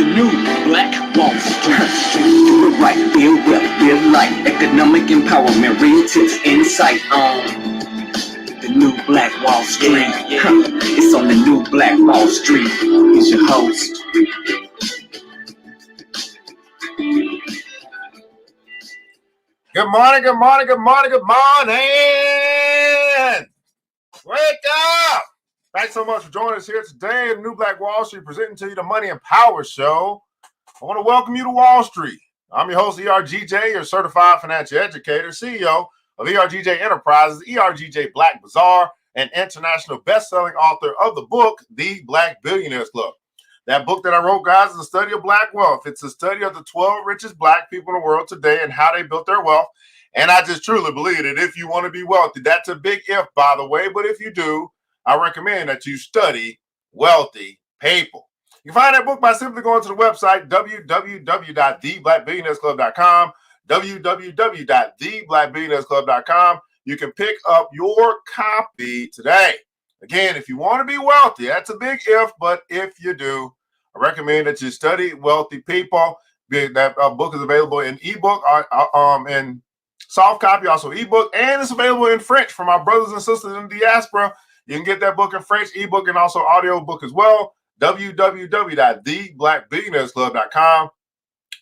The new Black Wall Street. Do it right, build wealth, build life, economic empowerment, real tips, insight on the new Black Wall Street. It's on the new Black Wall Street. He's your host. Good morning, good morning, good morning, good morning. Wake up. Thanks so much for joining us here today in the New Black Wall Street, presenting to you the Money and Power Show. I want to welcome you to Wall Street. I'm your host, ERGJ, your certified financial educator, CEO of ERGJ Enterprises, ERGJ Black Bazaar, and international best-selling author of the book, The Black Billionaires Club. That book that I wrote, guys, is a study of Black wealth. It's a study of the 12 richest Black people in the world today and how they built their wealth. And I just truly believe that if you want to be wealthy, that's a big if, by the way, but if you do, I recommend that you study wealthy people. You can find that book by simply going to the website, www.theblackbillionairesclub.com, www.theblackbillionairesclub.com. You can pick up your copy today. Again, if you want to be wealthy, that's a big if, but if you do, I recommend that you study wealthy people. That book is available in ebook, in soft copy, also ebook, and it's available in French for my brothers and sisters in the diaspora. You can get that book in French, ebook, and also audio book as well. www.theblackbillionairesclub.com,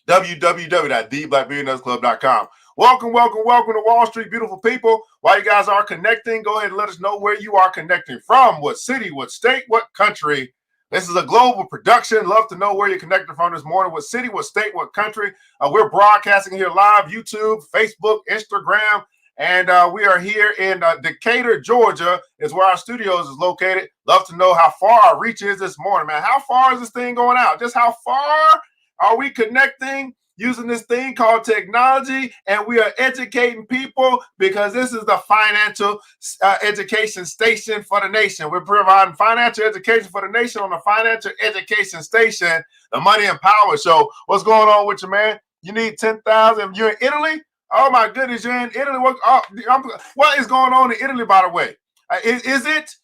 www.theblackbillionairesclub.com. Welcome, welcome, welcome to Wall Street, beautiful people. While you guys are connecting, go ahead and let us know where you are connecting from, what city, what state, what country. This is a global production. Love to know where you're connecting from this morning, what city, what state, what country. We're broadcasting here live, YouTube, Facebook, Instagram, and we are here in Decatur, Georgia, is where our studios is located. Love to know how far our reach is this morning, man. How far is this thing going out? Just how far are we connecting using this thing called technology? And we are educating people because this is the financial education station for the nation. We're providing financial education for the nation on the financial education station, the Money and Power Show. What's going on with you, man? You need 10,000. You're in Italy? Oh my goodness, you're in Italy. What is going on in Italy, by the way? Is it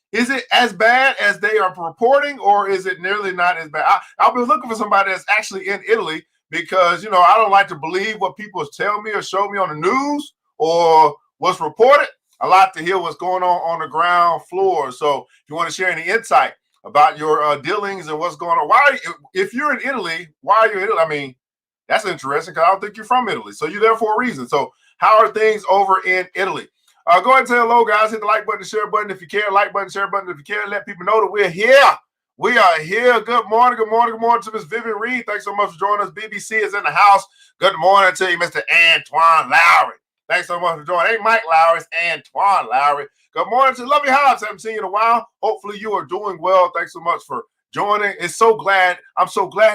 as bad as they are reporting, or is it nearly not as bad? I'll be looking for somebody that's actually in Italy because, you know, I don't like to believe what people tell me or show me on the news or what's reported. I like to hear what's going on the ground floor. So if you want to share any insight about your dealings and what's going on, if you're in Italy, why are you in Italy? I mean, that's interesting because I don't think you're from Italy. So you're there for a reason. So how are things over in Italy? Go ahead and say hello, guys. Hit the like button, the share button if you care. Like button, share button if you care. Let people know that we're here. We are here. Good morning, good morning, good morning to Miss Vivian Reed. Thanks so much for joining us. BBC is in the house. Good morning to you, Mr. Antoine Lowry. Thanks so much for joining. Ain't Mike Lowry, it's Antoine Lowry. Good morning to Lovely Hobbs. Haven't seen you in a while. Hopefully you are doing well. Thanks so much for joining. I'm so glad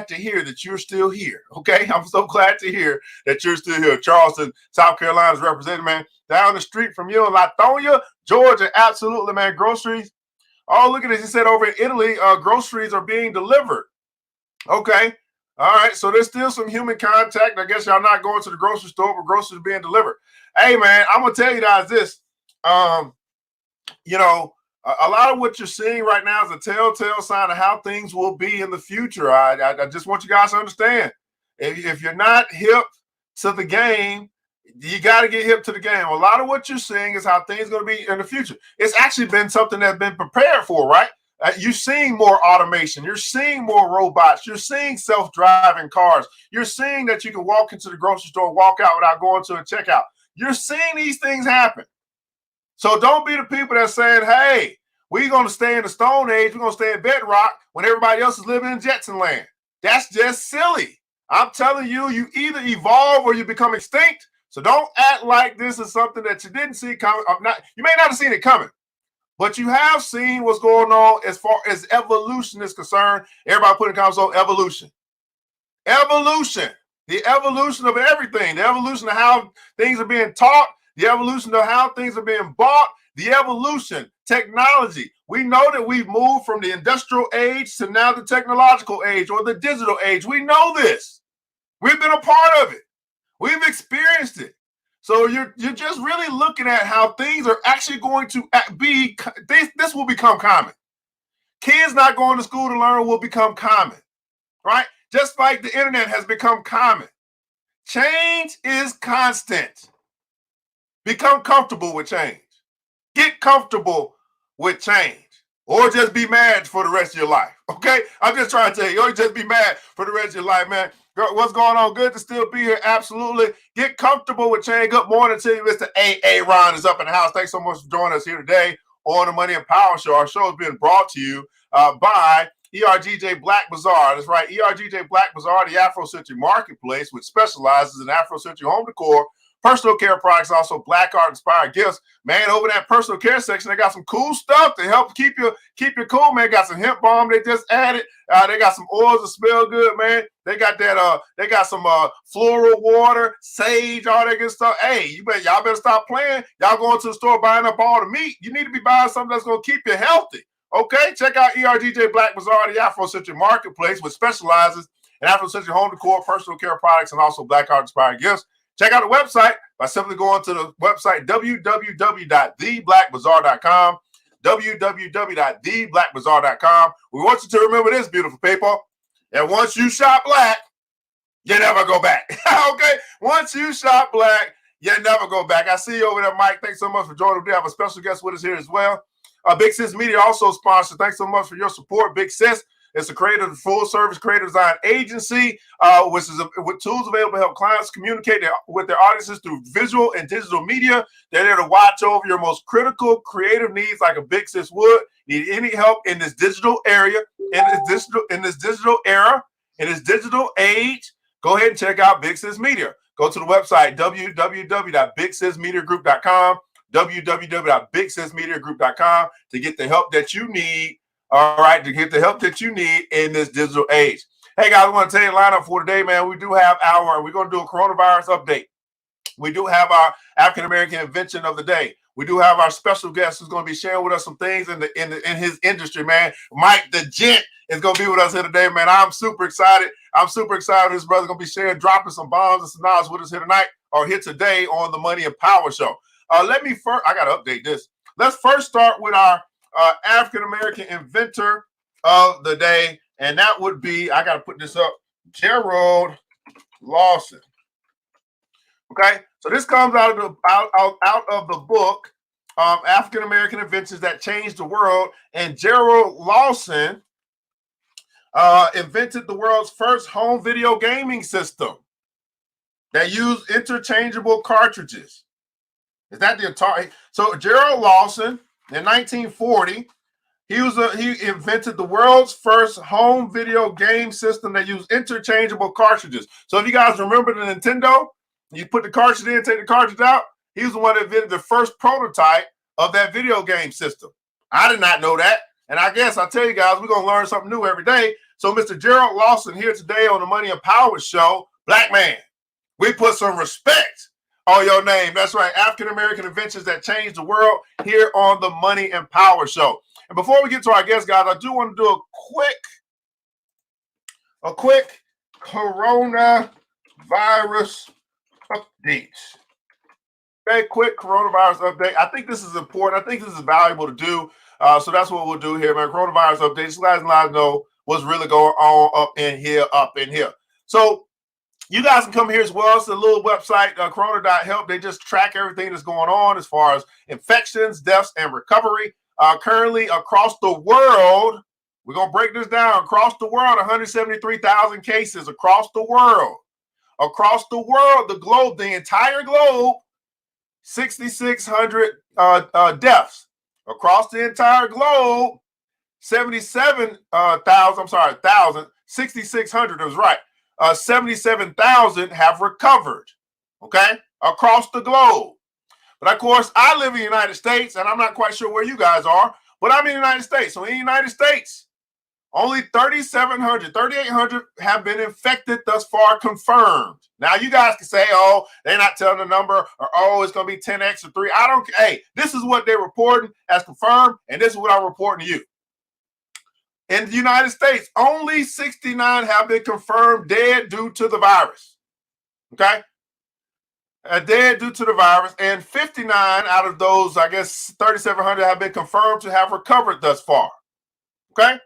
to hear that you're still here. Okay, I'm so glad to hear that you're still here. Charleston, South Carolina's represented, man. Down the street from you in Latonia, Georgia. Absolutely, man. Groceries. Oh, look at this. He said over in Italy, groceries are being delivered. Okay. All right. So there's still some human contact. I guess y'all not going to the grocery store, but groceries are being delivered. Hey, man, I'm going to tell you guys this. You know, a lot of what you're seeing right now is a telltale sign of how things will be in the future. I just want you guys to understand. If you're not hip to the game, you got to get hip to the game. A lot of what you're seeing is how things are going to be in the future. It's actually been something that's been prepared for, right? You're seeing more automation. You're seeing more robots. You're seeing self-driving cars. You're seeing that you can walk into the grocery store, walk out without going to a checkout. You're seeing these things happen. So don't be the people that saying, hey, we're going to stay in the Stone Age. We're going to stay in bedrock when everybody else is living in Jetson land. That's just silly. I'm telling you, you either evolve or you become extinct. So don't act like this is something that you didn't see coming. You may not have seen it coming, but you have seen what's going on as far as evolution is concerned. Everybody put in comments on evolution. Evolution. The evolution of everything. The evolution of how things are being taught. The evolution of how things are being bought. The evolution, technology. We know that we've moved from the industrial age to now the technological age or the digital age. We know this. We've been a part of it. We've experienced it. So you're just really looking at how things are actually going to be. This will become common. Kids not going to school to learn will become common, right? Just like the internet has become common. Change is constant. Become comfortable with change. Get comfortable with change. Or just be mad for the rest of your life. Okay? I'm just trying to tell you, or just be mad for the rest of your life, man. What's going on? Good to still be here. Absolutely. Get comfortable with change. Good morning to you, Mr. A. Ron is up in the house. Thanks so much for joining us here today on the Money and Power Show. Our show is being brought to you by ERGJ Black Bazaar. That's right. ERGJ Black Bazaar, the Afrocentric marketplace, which specializes in Afrocentric home decor, personal care products, also Black art inspired gifts. Man, over that personal care section, they got some cool stuff to help keep you cool, man. Got some hemp balm they just added. They got some oils that smell good, man. They got that. They got some floral water, sage, all that good stuff. Hey, y'all better stop playing. Y'all going to the store buying up all the meat. You need to be buying something that's gonna keep you healthy. Okay, check out ERGJ Black Bazaar, the Afrocentric marketplace, which specializes in Afrocentric home decor, personal care products, and also Black art inspired gifts. Check out the website by simply going to the website www.theblackbazaar.com, www.theblackbazaar.com. We want you to remember this, beautiful people, that once you shop black, you never go back. Okay? Once you shop black, you never go back. I see you over there, Mike. Thanks so much for joining. We have a special guest with us here as well. Big Sis Media also sponsors. Thanks so much for your support, Big Sis. It's a full-service creative design agency, with tools available to help clients communicate with their audiences through visual and digital media. They're there to watch over your most critical creative needs, like a Big Sis would. Need any help in this digital area, in this digital era, in this digital age? Go ahead and check out Big Sis Media. Go to the website www.bigsismediagroup.com, www.bigsismediagroup.com to get the help that you need. All right, to get the help that you need in this digital age. Hey, guys, I want to tell you the lineup for today, man. We're going to do a coronavirus update. We do have our African-American invention of the day. We do have our special guest who's going to be sharing with us some things in his industry, man. Mike the Gent is going to be with us here today, man. I'm super excited. This brother's going to be dropping some bombs and some knowledge with us here tonight, or here today on the Money and Power Show. I got to update this. Let's first start with our African-American inventor of the day, and that would be, I got to put this up, Gerald Lawson. Okay, so this comes out of the book, African-American Inventions That Changed the World, and Gerald Lawson invented the world's first home video gaming system that used interchangeable cartridges. Is that the Atari? So Gerald Lawson, in 1940, he invented the world's first home video game system that used interchangeable cartridges. So if you guys remember the Nintendo, you put the cartridge in, take the cartridge out. He was the one that invented the first prototype of that video game system. I did not know that. And I guess I'll tell you guys, we're going to learn something new every day. So Mr. Gerald Lawson here today on the Money and Power Show. Black man, we put some respect on your name. That's right. African-American inventions that changed the world here on the Money and Power Show. And before we get to our guest, guys, I do want to do a quick coronavirus update. Okay, quick coronavirus update. I think this is important. I think this is valuable to do. So that's what we'll do here, man. Coronavirus update. Just let us know what's really going on up in here. So you guys can come here as well. It's a little website, corona.help. They just track everything that's going on as far as infections, deaths, and recovery. Currently across the world, we're going to break this down. Across the world, 173,000 cases across the world. Across the world, the globe, the entire globe, 6,600 deaths. Across the entire globe, 6,600, it was right. 77,000 have recovered, okay, across the globe. But of course, I live in the United States, and I'm not quite sure where you guys are, but I'm in the United States. So in the United States, only 3,800 have been infected thus far, confirmed. Now, you guys can say, oh, they're not telling the number, or oh, it's going to be 10x or 3. I don't care. Hey, this is what they're reporting as confirmed, and this is what I'm reporting to you. In the United States, only 69 have been confirmed dead due to the virus. Okay? Dead due to the virus, and 59 out of those, I guess, 3,700 have been confirmed to have recovered thus far. Okay?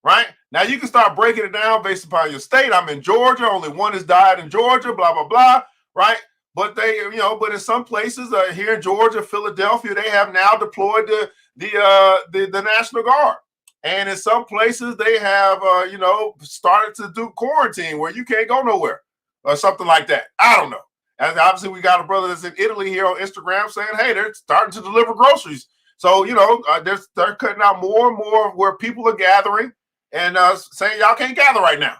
Right? Now you can start breaking it down based upon your state. I'm in Georgia. Only one has died in Georgia. Blah blah blah. Right. But they, but in some places here in Georgia, Philadelphia, they have now deployed the National Guard. And in some places, they have, started to do quarantine where you can't go nowhere or something like that. I don't know. And obviously, we got a brother that's in Italy here on Instagram saying, hey, they're starting to deliver groceries. So, they're cutting out more and more where people are gathering and saying y'all can't gather right now.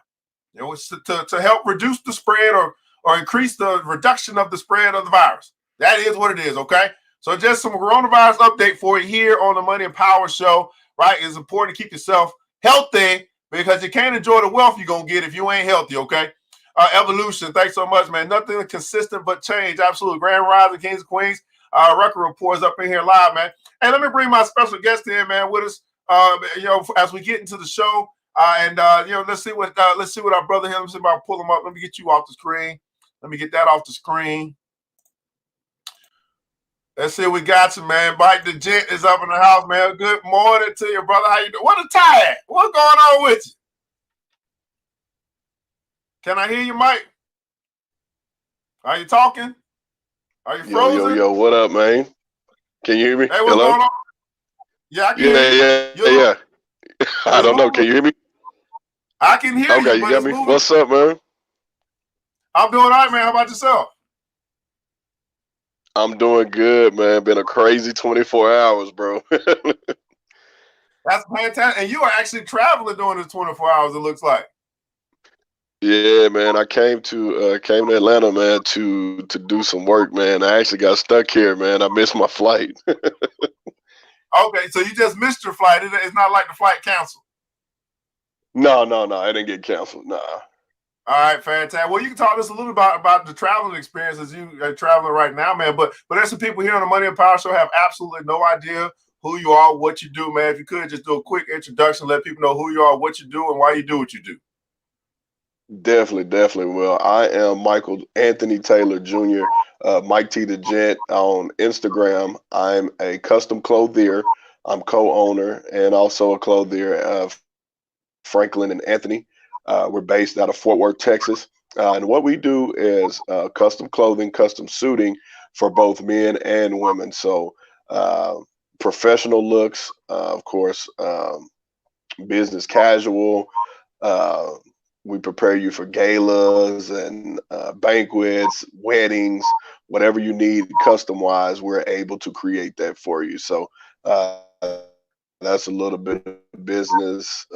It was to help reduce the spread or increase the reduction of the spread of the virus. That is what it is, okay? So just some coronavirus update for you here on the Money and Power Show, right? It's important to keep yourself healthy because you can't enjoy the wealth you're going to get if you ain't healthy, okay? Evolution, thanks so much, man. Nothing consistent but change. Absolutely. Grand Rising, Kings and Queens. Record reports up in here live, man. Hey, let me bring my special guest in, man, with us, as we get into the show. Let's see what our brother here. Let me see if I pull him up. Let me get you off the screen. Let me get that off the screen. Let's see what we got you, man. Mike the Gent is up in the house, man. Good morning to you, brother. How you doing? What a tie at? What's going on with you? Can I hear you, Mike? Are you talking? Are you frozen? Yo, what up, man? Can you hear me? Hey, what's Hello? going on? Yeah, I can hear you. Yeah. I don't know. Can you hear me? I can hear you. Okay, you got me. Moving. What's up, man? I'm doing all right, man. How about yourself? I'm doing good, man. Been a crazy 24 hours, bro. That's fantastic. And you are actually traveling during this 24 hours, it looks like. Yeah, man. I came to Atlanta, man, to do some work, man. I actually got stuck here, man. I missed my flight. Okay, so you just missed your flight. It's not like the flight canceled. No. I didn't get canceled. Nah. All right, fantastic. Well, you can talk to us a little about the traveling experience as you are traveling right now, man. But there's some people here on the Money and Power Show have absolutely no idea who you are, what you do, man. If you could just do a quick introduction, let people know who you are, what you do, and why you do what you do. Definitely. Well, I am Michael Anthony Taylor Jr., Mike T. the Gent on Instagram. I'm a custom clothier. I'm co-owner and also a clothier of Franklin and Anthony. We're based out of Fort Worth, Texas. And what we do is custom clothing, custom suiting for both men and women. So professional looks, of course, business casual. We prepare you for galas and banquets, weddings, whatever you need custom-wise, we're able to create that for you. So that's a little bit of business.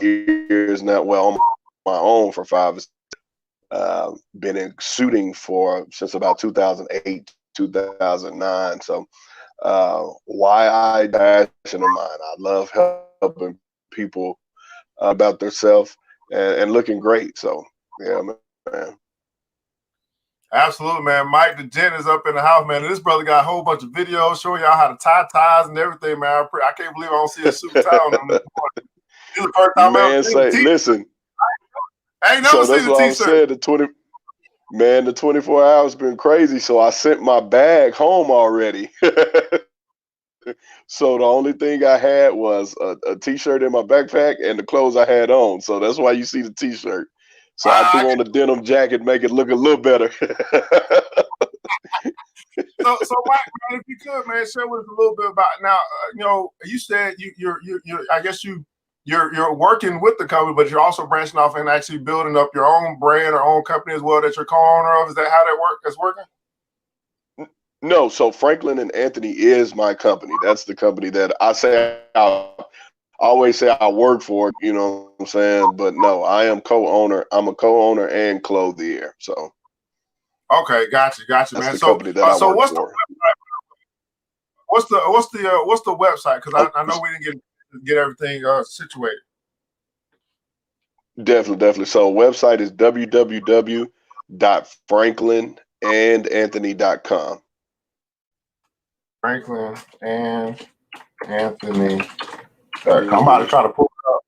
Years now, well, on my own for 5 been in suiting since about 2008, 2009. So why I passion of mine. I love helping people about themselves and looking great. So yeah, man. Absolutely, man. Mike the Gent is up in the house, man. And this brother got a whole bunch of videos showing y'all how to tie ties and everything, man. I can't believe I don't see a suit and tie on them this morning. This is the first time I've ever seen a t-shirt. Listen. I ain't never seen a t-shirt. The 24 hours been crazy. So I sent my bag home already. So the only thing I had was a t-shirt in my backpack and the clothes I had on. So that's why you see the t-shirt. So I threw on the denim jacket, make it look a little better. So Mike, man, if you could, man, share with us a little bit about now. You said you're I guess you're working with the company, but you're also branching off and actually building up your own brand or own company as well that you're co-owner of. Is that how that's working? No, so Franklin and Anthony is my company. That's the company that I always say I work for, you know what I'm saying? But no, I am co-owner. I'm a co-owner and clothier. So okay, gotcha, that's man. the company that I work for. What's the website? Because I know we didn't get everything situated. Definitely. So website is www.franklinandanthony.com. Franklin and Anthony. I'm about to try to pull it up.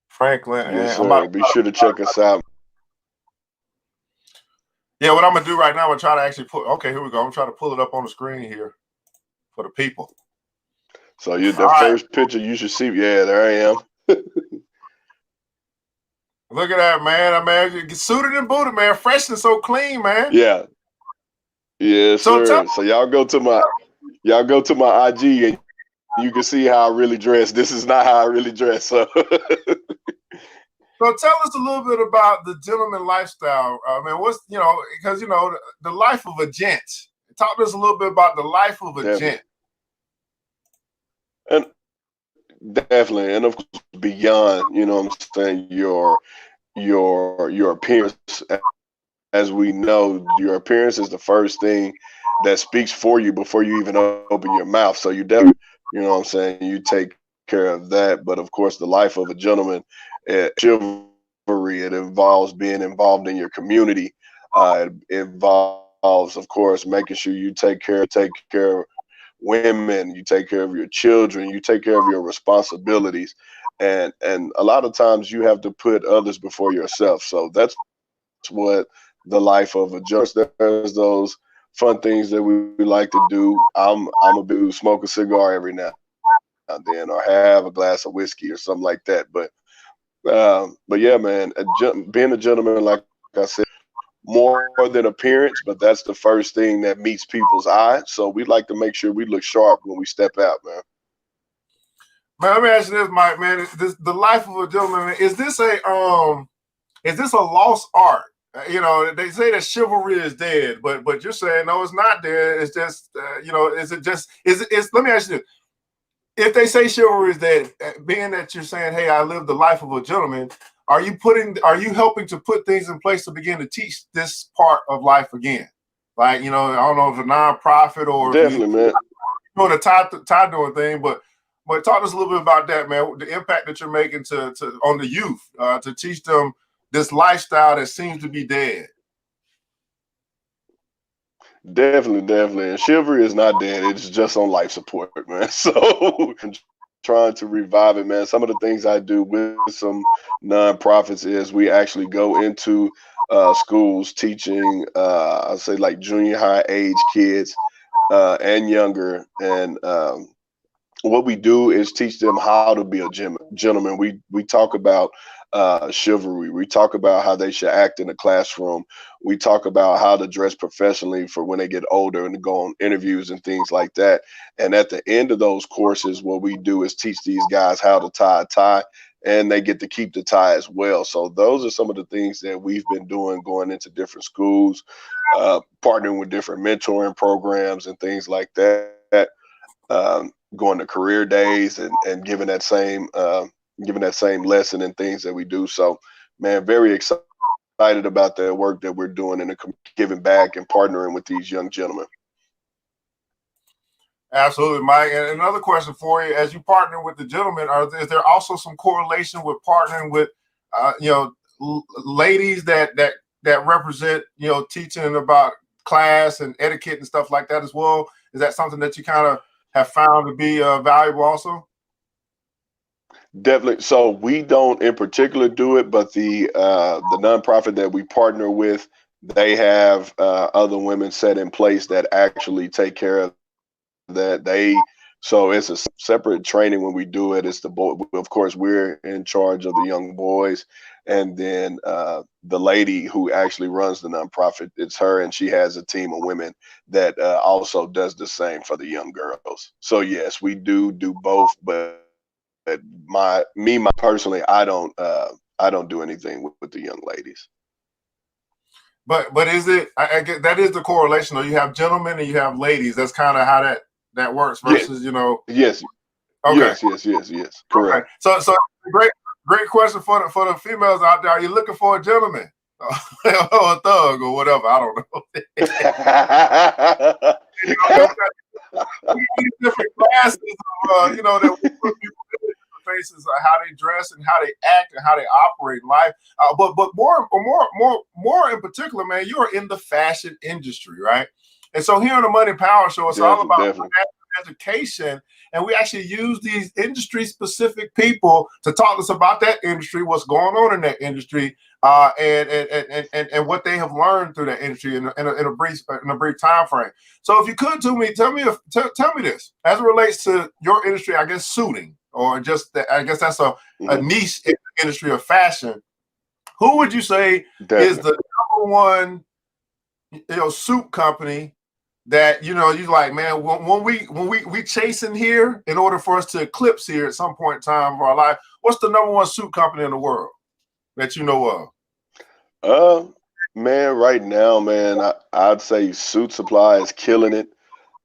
Franklin. Yes, sir. Be sure to check us out. Yeah, what I'm gonna do right now, I'm gonna try to actually okay, here we go. I'm trying to pull it up on the screen here for the people. So you, All the right. first picture you should see, yeah, there I am. Look at that, man. I mean, you get suited and booted, man. Fresh and so clean, man. Yeah, yes, So tell sir. So y'all go to my IG and you can see how I really dress. This is not how I really dress. So So tell us a little bit about the gentleman lifestyle. Man, what's, because, the life of a gent. Talk to us a little bit about the life of a definitely. gent. And definitely, and of course beyond, you know what I'm saying, your appearance. As we know, your appearance is the first thing that speaks for you before you even open your mouth. So you definitely, you know what I'm saying, you take care of that. But of course, the life of a gentleman, chivalry, it involves being involved in your community. It involves, of course, making sure you take care of women, you take care of your children, you take care of your responsibilities. And a lot of times you have to put others before yourself. So that's what the life of a judge. There's those fun things that we like to do. I'm a big dude, smoke a cigar every now and then, or have a glass of whiskey or something like that. But yeah, man, being a gentleman, like I said, more than appearance, but that's the first thing that meets people's eye. So we like to make sure we look sharp when we step out, man. Man, let me ask you this, Mike, man. The life of a gentleman, man, is this a lost art? They say that chivalry is dead, but you're saying no, it's not dead. It's just, let me ask you this. If they say chivalry is dead, being that you're saying, hey, I live the life of a gentleman, are you helping to put things in place to begin to teach this part of life again? Like, I don't know if it's a nonprofit or Definitely, man. Doing a tie doing thing, but talk to us a little bit about that, man. The impact that you're making on the youth to teach them this lifestyle that seems to be dead. Definitely. And chivalry is not dead. It's just on life support, man. So I'm trying to revive it, man. Some of the things I do with some nonprofits is we actually go into schools teaching, I'd say like junior high age kids and younger. And what we do is teach them how to be a gentleman. We talk about chivalry. We talk about how they should act in the classroom. We talk about how to dress professionally for when they get older and to go on interviews and things like that. And at the end of those courses, what we do is teach these guys how to tie a tie, and they get to keep the tie as well. So those are some of the things that we've been doing, going into different schools, partnering with different mentoring programs and things like that. Going to career days and giving that same lesson and things that we do. So, man, very excited about the work that we're doing and giving back and partnering with these young gentlemen. Absolutely, Mike. And another question for you: as you partner with the gentlemen, is there also some correlation with partnering with, ladies that represent, teaching about class and etiquette and stuff like that as well? Is that something that you kind of have found to be valuable also? Definitely. So we don't in particular do it, but the nonprofit that we partner with, they have other women set in place that actually take care of that. So it's a separate training when we do it. It's the boy. Of course, we're in charge of the young boys, and then the lady who actually runs the nonprofit, it's her, and she has a team of women that also does the same for the young girls. So yes, we do both, but personally, I don't do anything with the young ladies. But is it? I get that is the correlation. Though you have gentlemen and you have ladies. That's kind of how that works. Versus, Yes. Okay. Yes. Correct. Okay. So great question for the females out there. Are you looking for a gentleman or a thug or whatever? I don't know. Different classes of that we put people in faces, how they dress and how they act and how they operate in life. But more in particular, man, you are in the fashion industry, right? And so here on the Money Power Show, it's all about education, and we actually use these industry-specific people to talk to us about that industry, what's going on in that industry. and what they have learned through that industry in a brief time frame. So if you could tell me this as it relates to your industry, I guess suiting, or just I guess that's a niche industry of fashion. Who would you say is the number one suit company that you're like, man, when we chasing here in order for us to eclipse here at some point in time of our life? What's the number one suit company in the world that you know of? Man, right now, man, I'd say Suit Supply is killing it.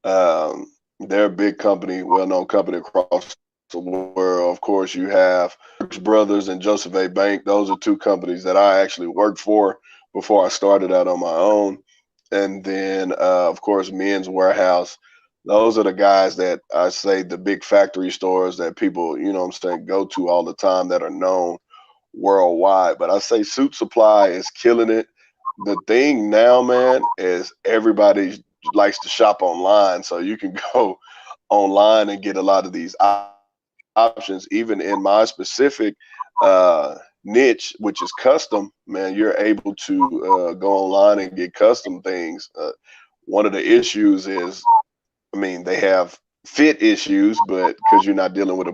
They're a big company, well-known company across the world. Of course, you have Brooks Brothers and Joseph A. Bank. Those are two companies that I actually worked for before I started out on my own. And then, of course, Men's Warehouse. Those are the guys that I say the big factory stores that people, go to all the time that are known worldwide. But I say Suit Supply is killing it. The thing now, man, is everybody likes to shop online. So you can go online and get a lot of these options. Even in my specific niche, which is custom, man, you're able to go online and get custom things. One of the issues is, they have fit issues, but because you're not dealing with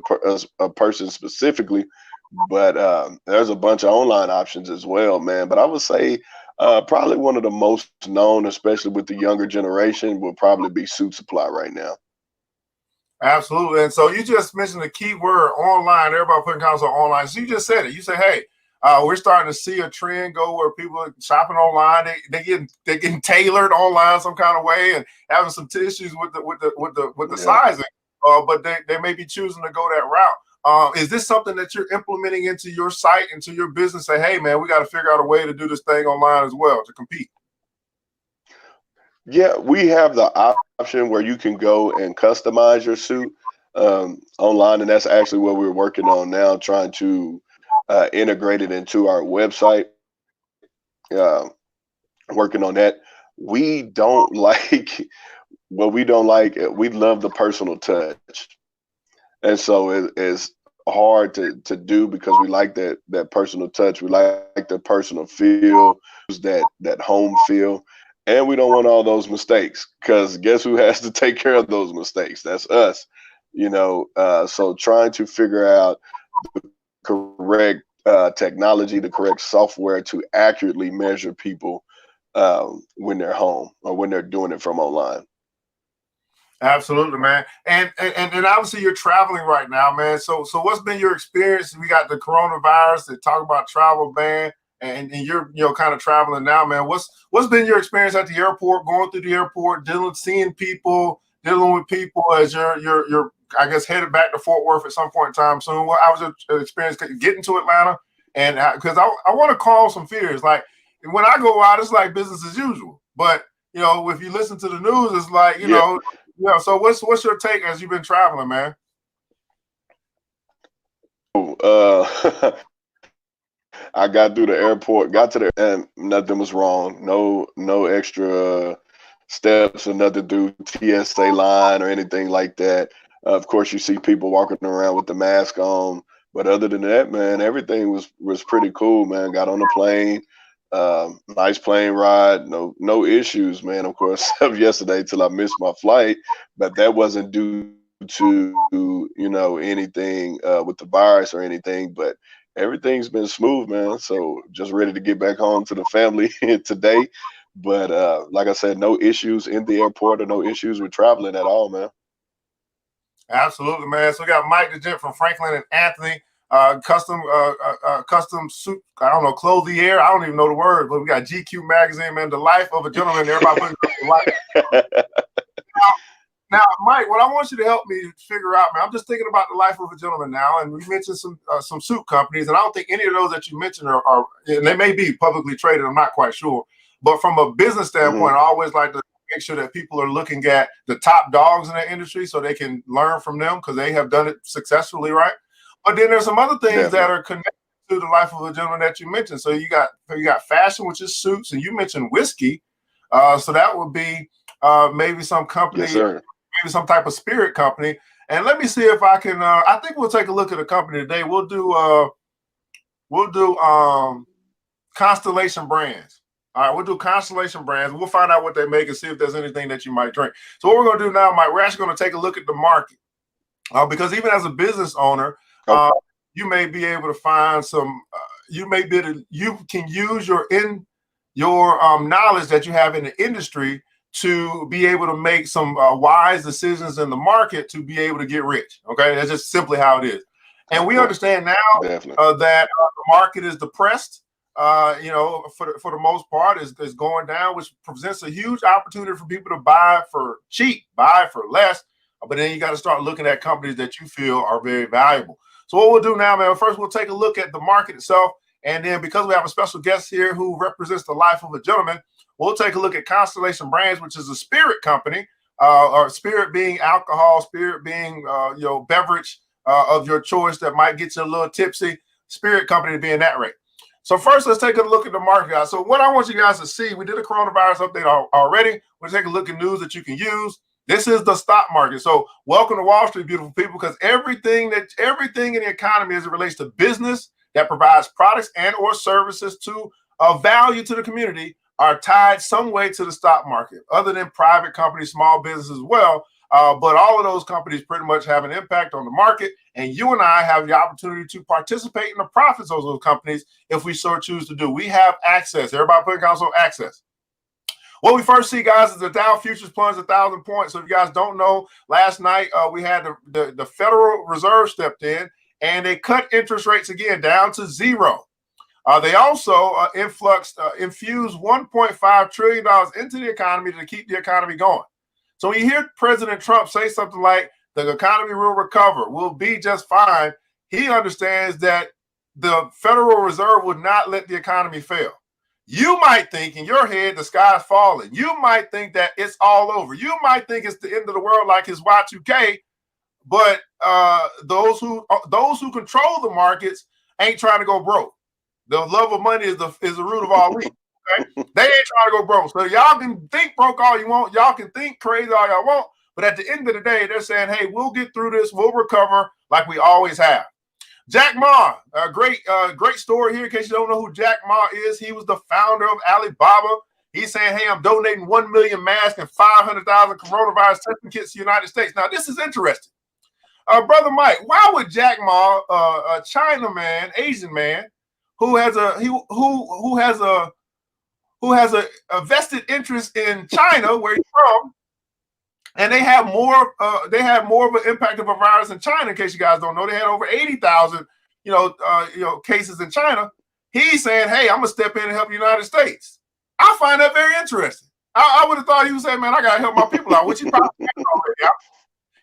a person specifically, but there's a bunch of online options as well, man. But I would say probably one of the most known, especially with the younger generation, will probably be Suit Supply right now. Absolutely. And so you just mentioned the key word online. Everybody putting comments on online. So you just said it. You say, hey, we're starting to see a trend go where people are shopping online. They're getting tailored online some kind of way and having some issues with the sizing. But they may be choosing to go that route. Is this something that you're implementing into your site, into your business? Say, hey, man, we got to figure out a way to do this thing online as well to compete. Yeah, we have the option where you can go and customize your suit online, and that's actually what we're working on now, trying to integrate it into our website. Working on that. We don't like we love the personal touch, and so it's hard to do because we like that personal touch. We like the personal feel, that home feel. And we don't want all those mistakes, because guess who has to take care of those mistakes? That's us, So trying to figure out the correct technology, the correct software to accurately measure people when they're home or when they're doing it from online. Absolutely, man. And obviously you're traveling right now, man. So what's been your experience? We got the coronavirus, they talk about travel ban. And you're kind of traveling now, man. What's been your experience at the airport, going through the airport, seeing people, dealing with people as you're I guess headed back to Fort Worth at some point in time soon? What was your experience getting to Atlanta? And because I want to calm some fears. Like when I go out, it's like business as usual. But if you listen to the news, it's like So what's your take as you've been traveling, man? I got through the airport, got to there, and nothing was wrong. No extra steps or nothing through TSA line or anything like that. Of course, you see people walking around with the mask on, but other than that, man, everything was pretty cool, man. Got on the plane, nice plane ride, no issues, man. Of course, yesterday till I missed my flight, but that wasn't due to anything with the virus or anything, but everything's been smooth, man. So just ready to get back home to the family today. But like I said, no issues in the airport or no issues with traveling at all, man. Absolutely, man. So we got Mike the Gent from Franklin and Anthony, custom suit, I don't know, clothier. I don't even know the word, but we got GQ magazine, man. The life of a gentleman. Everybody putting Now, Mike, what I want you to help me figure out, man, I'm just thinking about the life of a gentleman now, and we mentioned some suit companies, and I don't think any of those that you mentioned are and they may be publicly traded, I'm not quite sure. But from a business standpoint, I always like to make sure that people are looking at the top dogs in the industry so they can learn from them because they have done it successfully, right? But then there's some other things that are connected to the life of a gentleman that you mentioned. So you got fashion, which is suits, and you mentioned whiskey. So that would be maybe some company. Yes, sir. Maybe some type of spirit company. And let me see if I can. I think we'll take a look at a company today. We'll do Constellation Brands. All right, we'll do Constellation Brands. We'll find out what they make and see if there's anything that you might drink. So what we're going to do now, Mike, we're actually going to take a look at the market because even as a business owner, you may be able to find some. You can use your knowledge that you have in the industry to be able to make some wise decisions in the market to be able to get rich. Okay, that's just simply how it is. And we understand now that the market is depressed. For the most part, is going down, which presents a huge opportunity for people to buy for cheap, buy for less. But then you got to start looking at companies that you feel are very valuable. So what we'll do now, man, first we'll take a look at the market itself. And then because we have a special guest here who represents the life of a gentleman, we'll take a look at Constellation Brands, which is a spirit company, or spirit being alcohol, spirit being, beverage of your choice that might get you a little tipsy, spirit company being that rate. So first, let's take a look at the market, guys. So what I want you guys to see, we did a coronavirus update already. We'll take a look at news that you can use. This is the stock market. So welcome to Wall Street, beautiful people, because everything in the economy as it relates to business that provides products and or services to value to the community are tied some way to the stock market, other than private companies, small businesses as well. But all of those companies pretty much have an impact on the market. And you and I have the opportunity to participate in the profits of those companies if we so choose to do. We have access. Everybody put in console access. What we first see, guys, is the Dow futures plunged 1,000 points. So if you guys don't know, last night we had the Federal Reserve stepped in and they cut interest rates again down to 0. They also infused $1.5 trillion into the economy to keep the economy going. So when you hear President Trump say something like the economy will recover, we'll be just fine, he understands that the Federal Reserve would not let the economy fail. You might think in your head the sky's falling. You might think that it's all over. You might think it's the end of the world like his Y2K, but those who control the markets ain't trying to go broke. The love of money is the root of all evil. Okay? They ain't trying to go broke. So y'all can think broke all you want. Y'all can think crazy all y'all want. But at the end of the day, they're saying, hey, we'll get through this. We'll recover like we always have. Jack Ma, a great story here in case you don't know who Jack Ma is. He was the founder of Alibaba. He's saying, hey, I'm donating 1 million masks and 500,000 coronavirus testing kits to the United States. Now, this is interesting. Brother Mike, why would Jack Ma, a China man, Asian man, who has a vested interest in China, where he's from, and they have more of an impact of a virus in China. In case you guys don't know, they had over 80,000 cases in China. He's saying, hey, I'm gonna step in and help the United States. I find that very interesting. I would have thought he would say, man, I gotta help my people out, which he probably has already.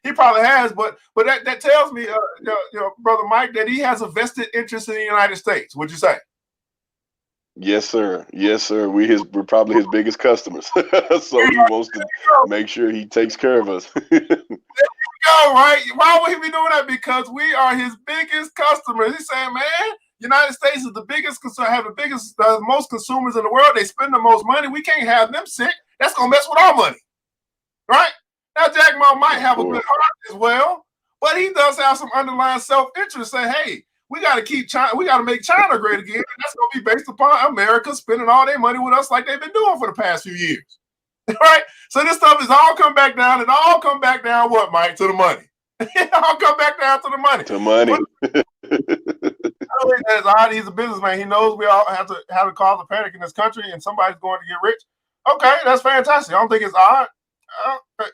He probably has, but that tells me, Brother Mike, that he has a vested interest in the United States. Would you say? Yes, sir. Yes, sir. We're probably his biggest customers. So he wants to make sure he takes care of us. There you go, right? Why would he be doing that? Because we are his biggest customers. He's saying, man, United States is the biggest, have the biggest, most consumers in the world. They spend the most money. We can't have them sick. That's going to mess with our money, right? Now, Jack Ma might have a good heart as well, but he does have some underlying self-interest. Say, hey, we got to keep China. We got to make China great again. And that's going to be based upon America spending all their money with us like they've been doing for the past few years, right? So this stuff is all come back down. It all come back down what, Mike? To the money. It all come back down to the money. To money. That's odd. He's a businessman. He knows we all have to cause a panic in this country, and somebody's going to get rich. Okay, that's fantastic. I don't think it's odd.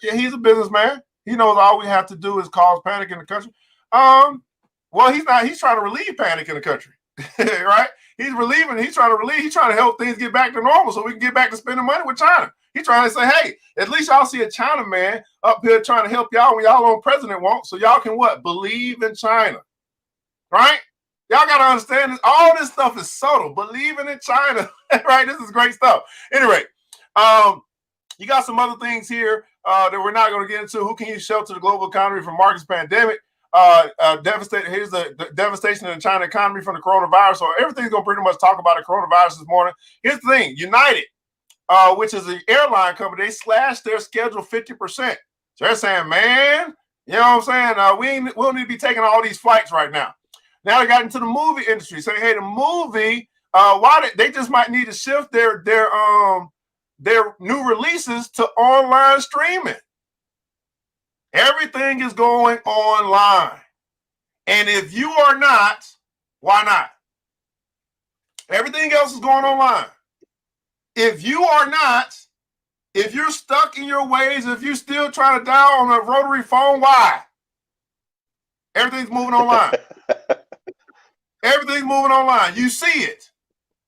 Yeah, he's a businessman. He knows all we have to do is cause panic in the country. Well, he's not. He's trying to relieve panic in the country, right? He's trying to help things get back to normal so we can get back to spending money with China. He's trying to say, hey, at least y'all see a China man up here trying to help y'all when y'all own president won't, so y'all can what? Believe in China, right? Y'all got to understand this. All this stuff is subtle. Believing in China, right? This is great stuff. Anyway, you got some other things here that we're not going to get into. Who can use shelter the global economy from market's pandemic? Here's the devastation in the China economy from the coronavirus. So everything's going to pretty much talk about the coronavirus this morning. Here's the thing. United, which is an airline company, they slashed their schedule 50%. So they're saying, man, you know what I'm saying? We don't need to be taking all these flights right now. Now they got into the movie industry, saying, hey, the movie Why they just might need to shift their new releases to online streaming. Everything is going online. And if you are not, why not? Everything else is going online. If you are not, if you're stuck in your ways, if you're still trying to dial on a rotary phone, why? Everything's moving online. Everything's moving online. You see it.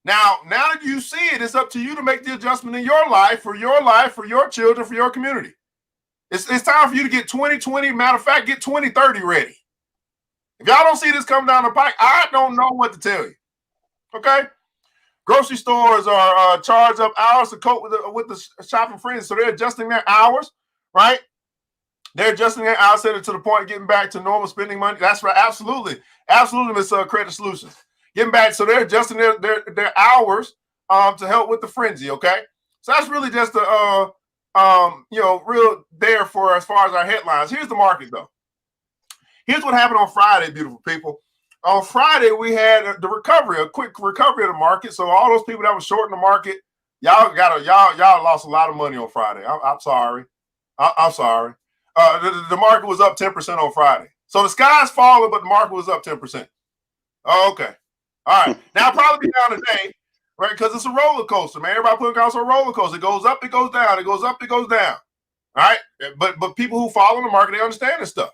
Now that you see it, it's up to you to make the adjustment in your life, for your children, for your community. It's time for you to get 2020. Matter of fact, get 2030 ready. If y'all don't see this come down the pike, I don't know what to tell you. Okay? Grocery stores are charged up hours to cope with the shopping frenzy, so they're adjusting their hours, right? They're adjusting their hours to the point of getting back to normal spending money. That's right, absolutely, Miss Credit Solutions. Getting back, so they're adjusting their hours to help with the frenzy. Okay, so that's really just a real there for as far as our headlines. Here's the market though. Here's what happened on Friday, beautiful people. On Friday, we had a quick recovery of the market. So all those people that were short in the market, y'all lost a lot of money on Friday. I'm sorry. I'm sorry. The market was up 10% on Friday. So the sky's falling, but the market was up 10%. Oh, okay. All right. Now probably be down today, right? Because it's a roller coaster, man. Everybody putting across a roller coaster. It goes up, it goes down. It goes up, it goes down. All right. But people who follow the market, they understand this stuff.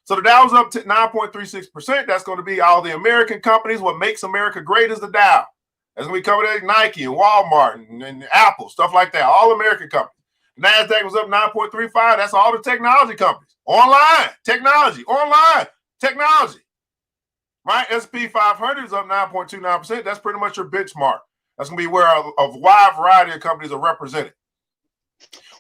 So the Dow was up to 9.36%. That's going to be all the American companies. What makes America great is the Dow. That's going to be covered at Nike and Walmart and Apple, stuff like that. All American companies. The NASDAQ was up 9.35. That's all the technology companies. Online, technology, right? S&P 500 is up 9.29%. That's pretty much your benchmark. That's going to be where a wide variety of companies are represented.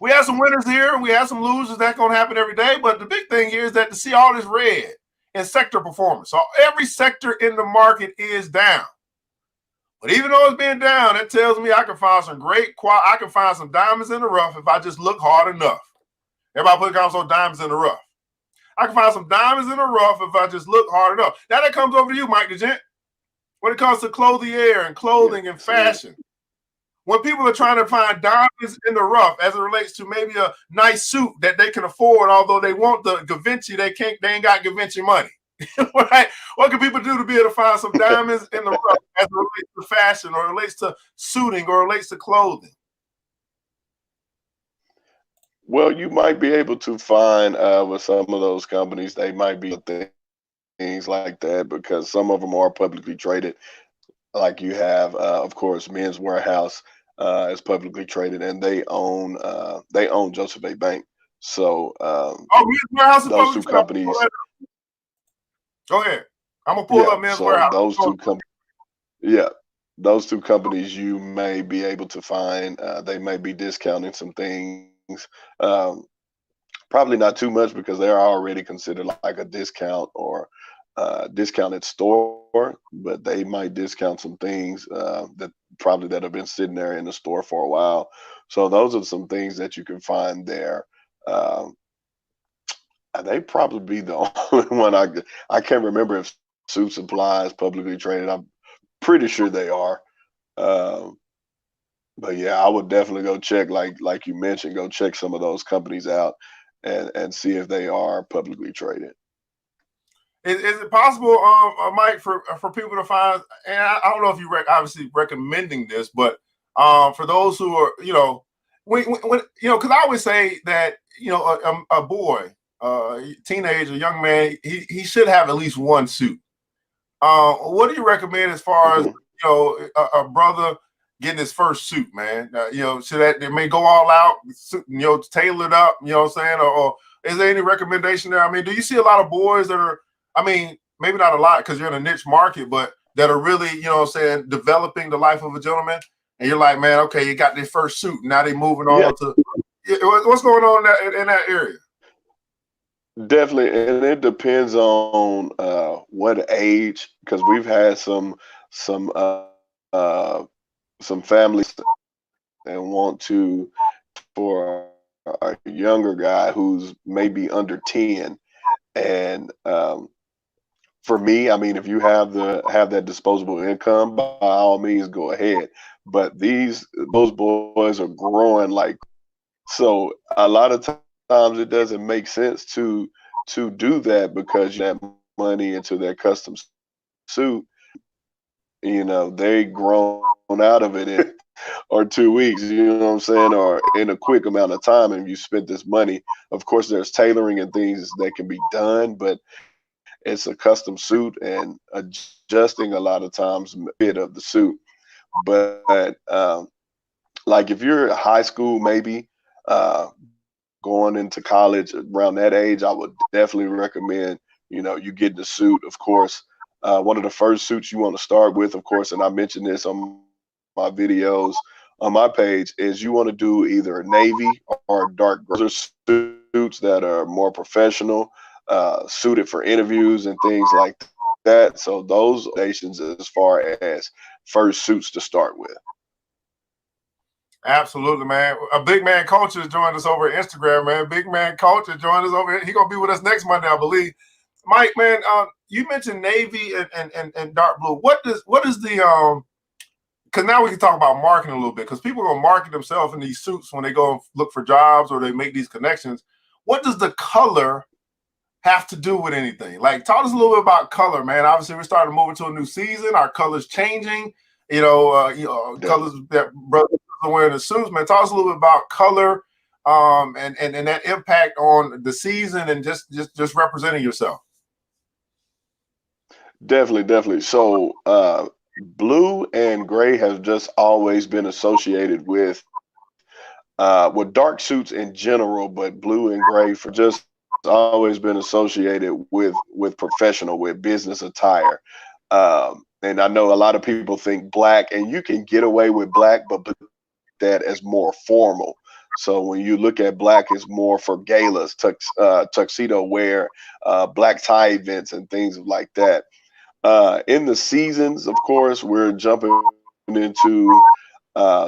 We have some winners here and we have some losers. That's going to happen every day. But the big thing here is that to see all this red in sector performance. So every sector in the market is down. But even though it's being down, it tells me I can find some I can find some diamonds in the rough if I just look hard enough. Everybody put comments on diamonds in the rough. I can find some diamonds in the rough if I just look hard enough. Now that comes over to you, Mike the Gent. When it comes to clothier and clothing and fashion. When people are trying to find diamonds in the rough as it relates to maybe a nice suit that they can afford, although they want the Givenchy, they ain't got Givenchy money. Right? What can people do to be able to find some diamonds in the rough as it relates to fashion or relates to suiting or relates to clothing? Well, you might be able to find with some of those companies, they might be things like that because some of them are publicly traded. Like you have, of course, Men's Warehouse is publicly traded, and they own Joseph A. Bank. So Men's Warehouse is those two companies. Go ahead. I'm gonna pull up Men's Warehouse. Those two companies you may be able to find. They may be discounting some things. Probably not too much because they're already considered like a discount or discounted store, but they might discount some things that have been sitting there in the store for a while. So those are some things that you can find there. They probably be the only one I can't remember if Suit Supply is publicly traded. I'm pretty sure they are. But yeah, I would definitely go check, like you mentioned, go check some of those companies out and see if they are publicly traded. Is it possible, Mike, for people to find? And I don't know if you obviously recommending this, but for those who are, when because I always say that a boy, teenager, young man, he should have at least one suit. What do you recommend as far as a brother getting his first suit, man? So that they may go all out, tailor it up, you know what I'm saying? Or is there any recommendation there? I mean, do you see a lot of boys that are, I mean, maybe not a lot because you're in a niche market, but that are really, developing the life of a gentleman? And you're like, man, okay, you got their first suit. Now they're moving on to what's going on in that area? Definitely, and it depends on what age, because we've had some families that want to, for a younger guy who's maybe under 10, and for me, I mean, if you have that disposable income, by all means, go ahead. But those boys are growing like, so a lot of times it doesn't make sense to do that, because you have money into their custom suit. They grown out of it in or 2 weeks, you know what I'm saying, or in a quick amount of time, and you spent this money. Of course, there's tailoring and things that can be done, but it's a custom suit and adjusting a lot of times fit of the suit. But like if you're high school, maybe going into college around that age, I would definitely recommend, you getting a suit. Of course, one of the first suits you want to start with, of course, and I mentioned this on my videos on my page, is you want to do either navy or dark gray. Those are suits that are more professional, suited for interviews and things like that. So those nations as far as first suits to start with. Absolutely, man. A big man culture has joined us over at Instagram, man. Big man culture joined us over here. He's gonna be with us next Monday, I believe. Mike, man, you mentioned navy and dark blue. What is the because now we can talk about marketing a little bit, because people are gonna market themselves in these suits when they go and look for jobs or they make these connections. What does the color have to do with anything? Like, talk to us a little bit about color, man. Obviously, we're starting to move into a new season. Our colors changing. Colors that brothers are wearing the suits, man. Talk us a little bit about color, and that impact on the season and just representing yourself. Definitely. So blue and gray has just always been associated with dark suits in general, but blue and gray for just always been associated with professional, with business attire. And I know a lot of people think black, and you can get away with black, but that as more formal. So when you look at black, it's more for galas, tuxedo wear, black tie events, and things like that. In the seasons, of course, we're jumping into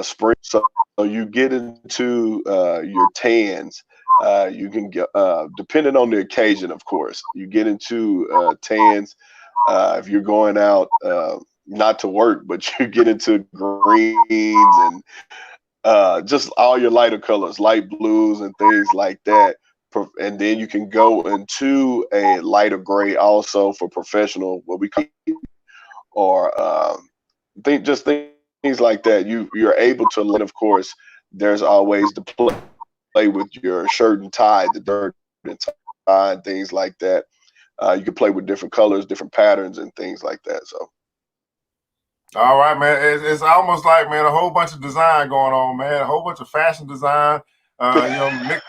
spring, so you get into your tans. You can get, depending on the occasion, of course, you get into tans. If you're going out not to work, but you get into greens and just all your lighter colors, light blues and things like that. And then you can go into a lighter gray also for professional, what we call, or things like that. You're able to learn. Of course, there's always the play with your shirt and tie, the dirt and tie, and things like that. You can play with different colors, different patterns, and things like that. So, all right, man. It's almost like, man, a whole bunch of design going on, man. A whole bunch of fashion design. Mixed,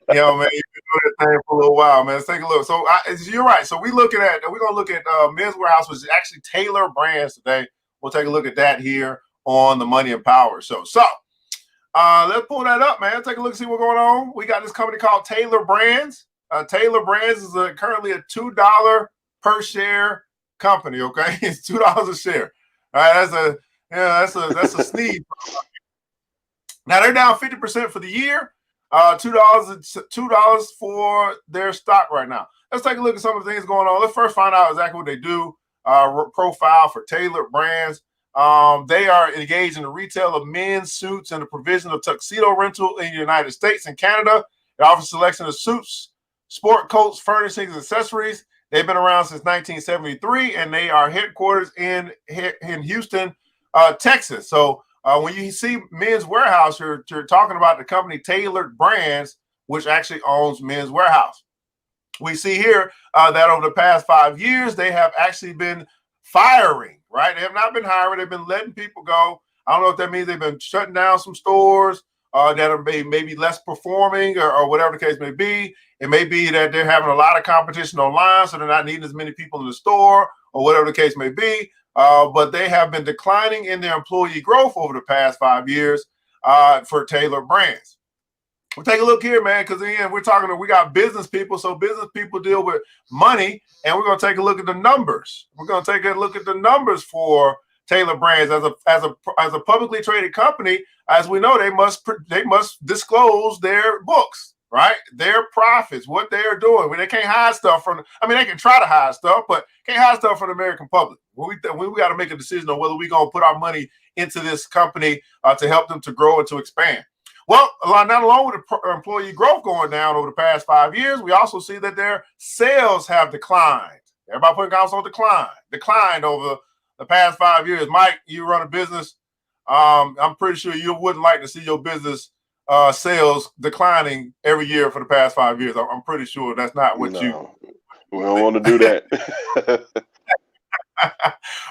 man, you've been doing that thing for a little while, man. Let's take a look. So you're right. So we're gonna look at Men's Warehouse, which is actually Taylor Brands today. We'll take a look at that here on the Money and Power show. So let's pull that up, man. Take a look and see what's going on. We got this company called Taylor Brands. Taylor Brands is currently a $2 per share company. Okay, it's $2 a share. All right, that's a sneeze. Now they're down 50% for the year. $2 for their stock right now. Let's take a look at some of the things going on. Let's first find out exactly what they do. Profile for Taylor Brands. They are engaged in the retail of men's suits and the provision of tuxedo rental in the United States and Canada. They offer selection of suits, sport coats, furnishings, accessories. They've been around since 1973, and they are headquarters in Houston, Texas. So when you see Men's Warehouse, you're talking about the company Taylor Brands, which actually owns Men's Warehouse. We see here that over the past 5 years, they have actually been firing, right? They have not been hiring. They've been letting people go. I don't know if that means they've been shutting down some stores that are maybe less performing or whatever the case may be. It may be that they're having a lot of competition online, so they're not needing as many people in the store or whatever the case may be. But they have been declining in their employee growth over the past 5 years for Taylor Brands. We'll take a look here, man, because again, we got business people, so business people deal with money, and we're going to take a look at the numbers. We're going to take a look at the numbers for Taylor Brands as a publicly traded company. As we know, they must disclose their books. right? Their profits, what they are doing. When they can't hide stuff from, I mean, they can try to hide stuff, but can't hide stuff from the American public. When we got to make a decision on whether we're going to put our money into this company to help them to grow and to expand. Well, not alone with the employee growth going down over the past 5 years, we also see that their sales have declined. Everybody putting counts on declined over the past 5 years. Mike, you run a business. I'm pretty sure you wouldn't like to see your business sales declining every year for the past 5 years. I'm pretty sure that's not what we don't want to do that.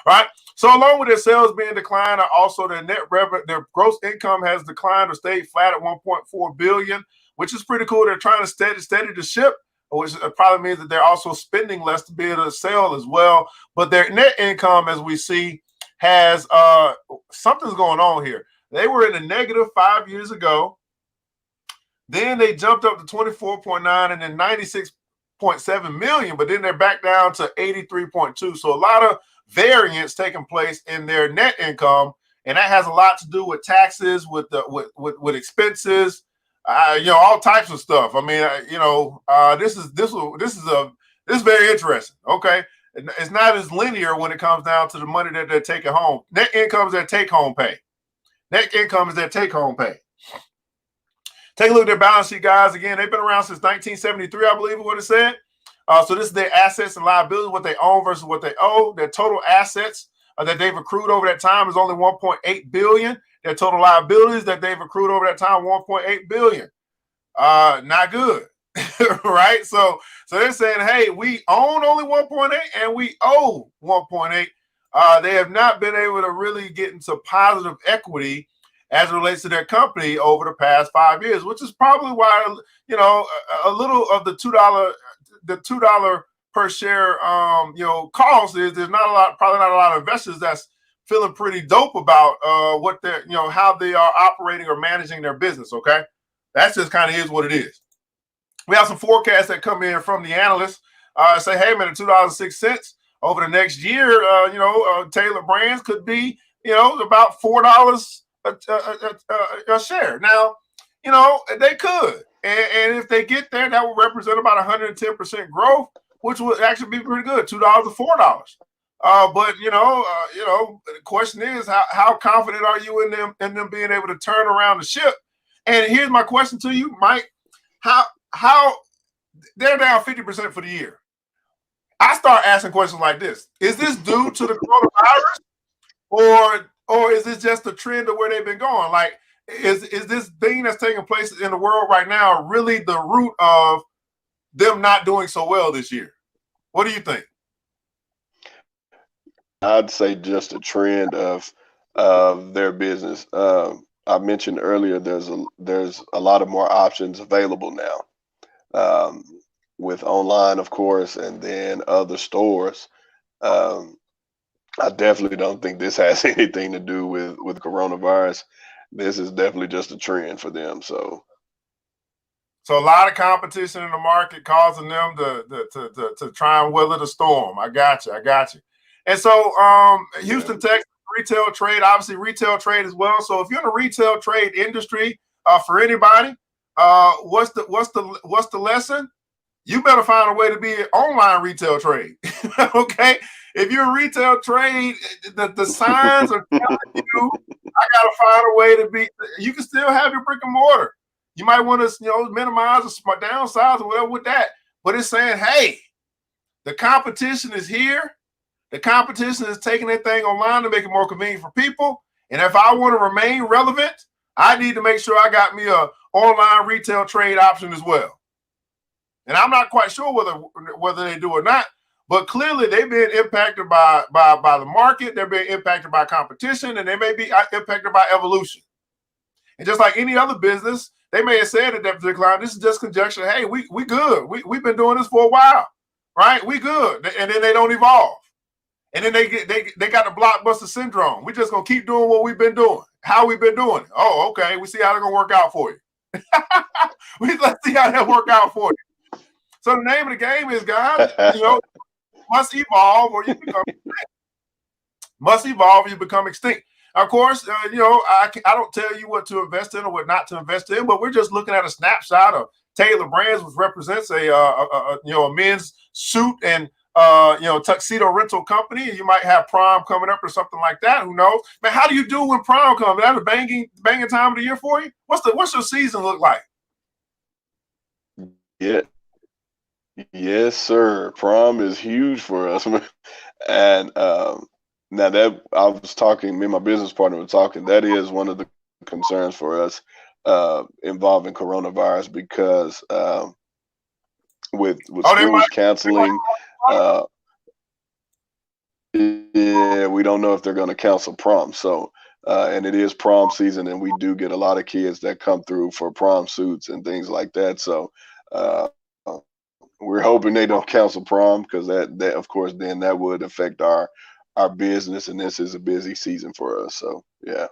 Right. So along with their sales being declined, also their net revenue, their gross income has declined or stayed flat at 1.4 billion, which is pretty cool. They're trying to steady the ship, which probably means that they're also spending less to be able to sell as well. But their net income, as we see, has something's going on here. They were in a negative 5 years ago. Then they jumped up to 24.9 and then 96.7 million, but then they're back down to 83.2. So a lot of variance taking place in their net income, and that has a lot to do with taxes, with expenses, all types of stuff. I mean, this is very interesting. Okay, it's not as linear when it comes down to the money that they're taking home. Net income is their take-home pay. Net income is their take-home pay. Take a look at their balance sheet, guys. Again, they've been around since 1973, I believe is what it said. So this is their assets and liabilities, what they own versus what they owe. Their total assets that they've accrued over that time is only 1.8 billion. Their total liabilities that they've accrued over that time, 1.8 billion. Not good, right? So they're saying, hey, we own only 1.8 and we owe 1.8. They have not been able to really get into positive equity as it relates to their company over the past 5 years, which is probably why, a little of the $2 per share, cost is there's probably not a lot of investors that's feeling pretty dope about what they're, how they are operating or managing their business. Okay. That's just kind of is what it is. We have some forecasts that come in from the analysts say, hey man, at $2.06 over the next year, Taylor Brands could be, about $4 a share. Now, they could. And if they get there, that would represent about 110% growth, which would actually be pretty good, $2 to $4. But the question is, how confident are you in them being able to turn around the ship? And here's my question to you, Mike: how they're down 50% for the year? I start asking questions like this: is this due to the coronavirus, or is this just a trend of where they've been going? Like, is this thing that's taking place in the world right now really the root of them not doing so well this year? What do you think? I'd say just a trend of their business. I mentioned earlier there's a lot of more options available now, with online, of course, and then other stores. I definitely don't think this has anything to do with coronavirus. This is definitely just a trend for them. So a lot of competition in the market causing them to try and weather the storm. I got you. And so Houston, Texas, retail trade, obviously retail trade as well. So if you're in the retail trade industry, for anybody, what's the lesson? You better find a way to be an online retail trade. Okay. If you're in retail trade, the signs are telling you, I got to find a way to be. You can still have your brick and mortar. You might want to, minimize or downsize or whatever with that. But it's saying, hey, the competition is here. The competition is taking that thing online to make it more convenient for people. And if I want to remain relevant, I need to make sure I got me a online retail trade option as well. And I'm not quite sure whether they do or not. But clearly, they've been impacted by the market. They're being impacted by competition, and they may be impacted by evolution. And just like any other business, they may have said at that particular time, this is just conjecture. Hey, we good. We've been doing this for a while, right? We good. And then they don't evolve. And then they got the blockbuster syndrome. We're just gonna keep doing what we've been doing. How we've been doing it. Oh, okay. We see how they're gonna work out for you. Let's see how that work out for you. So the name of the game is, guys, must evolve or you become extinct. Of course, I don't tell you what to invest in or what not to invest in, but we're just looking at a snapshot of Taylor Brands, which represents a men's suit and tuxedo rental company. You might have prom coming up or something like that. Who knows? Man, how do you do when prom comes? Is that a banging time of the year for you? What's your season look like? Yeah. Yes, sir. Prom is huge for us. And now that I was talking, me and my business partner were talking, that is one of the concerns for us involving coronavirus, because with schools canceling, yeah, we don't know if they're going to cancel prom. So, and it is prom season, and we do get a lot of kids that come through for prom suits and things like that. So, we're hoping they don't cancel prom, because that of course then that would affect our business, and this is a busy season for us. So yeah.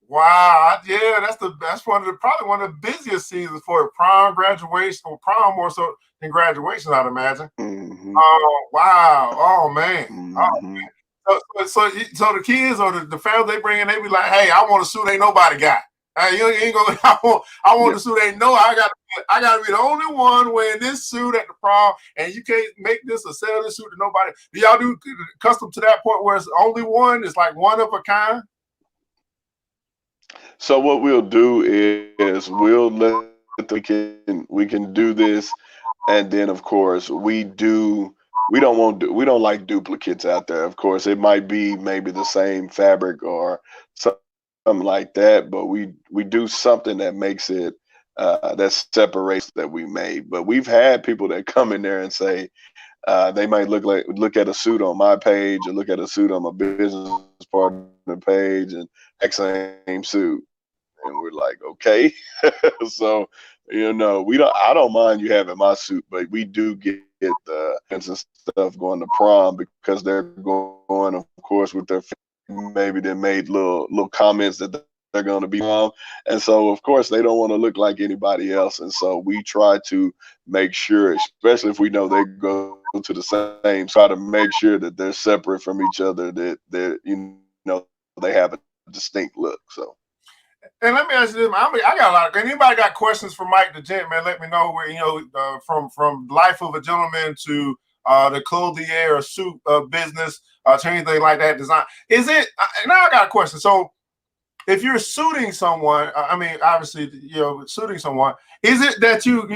Wow, yeah, that's probably one of the busiest seasons for prom, graduation, or prom more so than graduation, I'd imagine. Mm-hmm. Oh wow, oh man, Mm-hmm. oh man. So the kids or the family they bring in, they be like, hey, I want a suit ain't nobody got. You ain't gonna. I want the suit. Ain't no. I gotta be the only one wearing this suit at the prom, and you can't make this or sell this suit to nobody. Do y'all do custom to that point where it's only one? It's like one of a kind. So what we'll do is we'll let we can do this, and then of course we don't like duplicates out there. Of course, it might be maybe the same fabric or something like that, but we do something that makes it that separates that we made. But we've had people that come in there and say they might look at a suit on my page or look at a suit on my business partner page and same suit, and we're like, okay. So I don't mind you having my suit, but we do get the and stuff going to prom, because they're going, of course, with their maybe they made little comments that they're going to be on, and so of course they don't want to look like anybody else, and so we try to make sure, especially if we know they go to the same, try to make sure that they're separate from each other, that they have a distinct look. So. And let me ask you this, I got a lot. Anybody got questions for Mike the Gent, man? Let me know. Where from life of a gentleman to the clothier or suit business to anything like that design. Is it? Now I got a question. So, if you're suiting someone, obviously, suiting someone, is it that you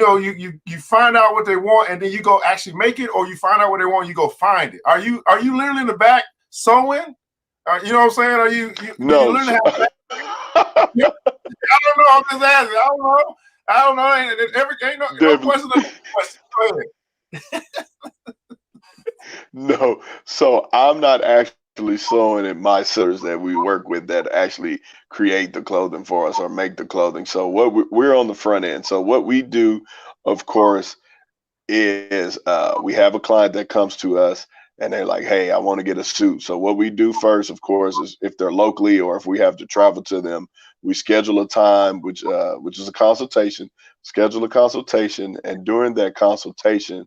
find out what they want and then you go actually make it, or you find out what they want, and you go find it? Are you literally in the back sewing? You know what I'm saying? Are you No. you literally have I don't know. I'm just asking. I don't know. Ain't no question. Go ahead. No. So I'm not actually sewing it. My sellers that we work with that actually create the clothing for us or make the clothing. So we're on the front end. So what we do, of course, is we have a client that comes to us and they're like, hey, I want to get a suit. So what we do first, of course, is if they're locally or if we have to travel to them, we schedule a time, which is a consultation, schedule a consultation. And during that consultation,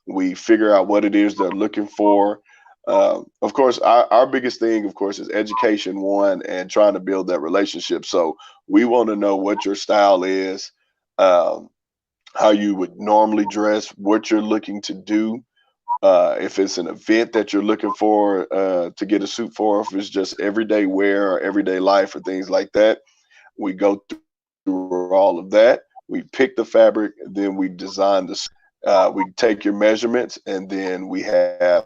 we figure out what it is they're looking for. Of course, our biggest thing, of course, is education, one, and trying to build that relationship. So we want to know what your style is, how you would normally dress, what you're looking to do. If it's an event that you're looking for to get a suit for, if it's just everyday wear or everyday life or things like that, we go through all of that. We pick the fabric, then we design the suit. We take your measurements, and then we have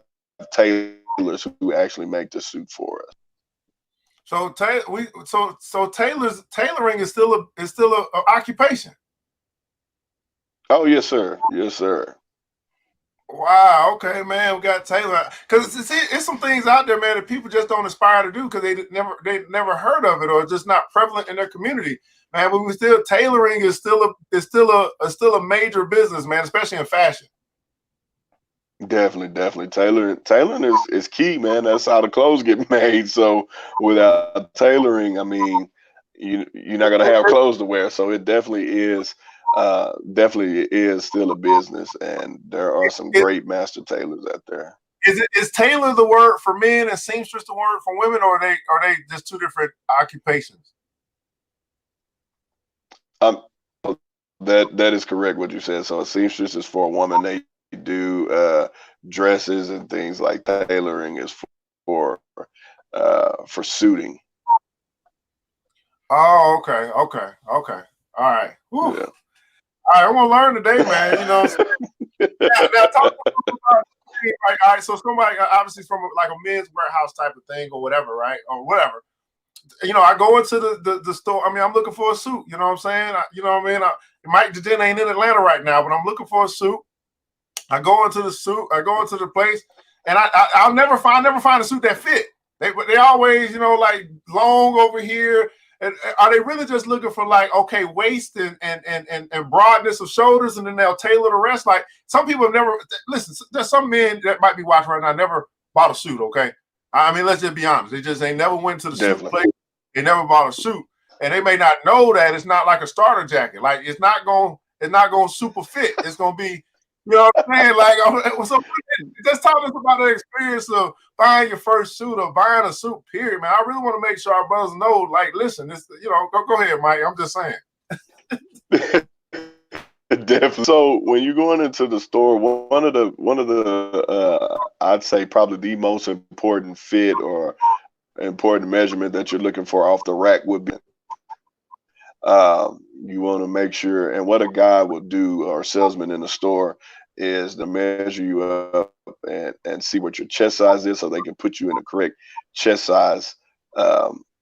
tailors who actually make the suit for us. So tailoring is still a occupation. Oh yes, sir. Yes, sir. Wow. Okay, man. We got Taylor because it's some things out there, man, that people just don't aspire to do because they never heard of it or it's just not prevalent in their community, man. But tailoring is still a major business, man, especially in fashion. Definitely. Tailoring is key, man. That's how the clothes get made. So without tailoring, I mean, you're not gonna have clothes to wear. So it definitely is still a business, and there are some great master tailors out there. Is tailor the word for men and seamstress the word for women, or are they just two different occupations? That is correct what you said. So a seamstress is for a woman. They do dresses and things like that. Tailoring is for suiting. Oh, okay. All right. Whew. Yeah. All right, I'm gonna learn today, man. You know what I'm saying? Now talk about like, all right, so somebody obviously from like a men's warehouse type of thing or whatever, right? Or whatever. You know, I go into the store. I mean, I'm looking for a suit. You know what I'm saying? You know what I mean? Mike Degen ain't in Atlanta right now, but I'm looking for a suit. I go into the suit. I go into the place, and I'll never find a suit that fit. They always, you know, like long over here. And are they really just looking for like, okay, waist and broadness of shoulders, and then they'll tailor the rest? Like some people have never listen. There's some men that might be watching right now never bought a suit. Okay, I mean, let's just be honest. They just ain't never went to the suit place. They never bought a suit, and they may not know that it's not like a starter jacket. Like it's not going super fit. It's gonna be. You know what I'm saying? Like, so just talk to us about the experience of buying your first suit or buying a suit, period, man. I really want to make sure our brothers know, like, listen, this, you know, go ahead, Mike. I'm just saying. Definitely. So when you're going into the store, one of the I'd say probably the most important fit or important measurement that you're looking for off the rack would be you want to make sure, and what a guy will do or salesman in the store is to measure you up and see what your chest size is so they can put you in the correct chest size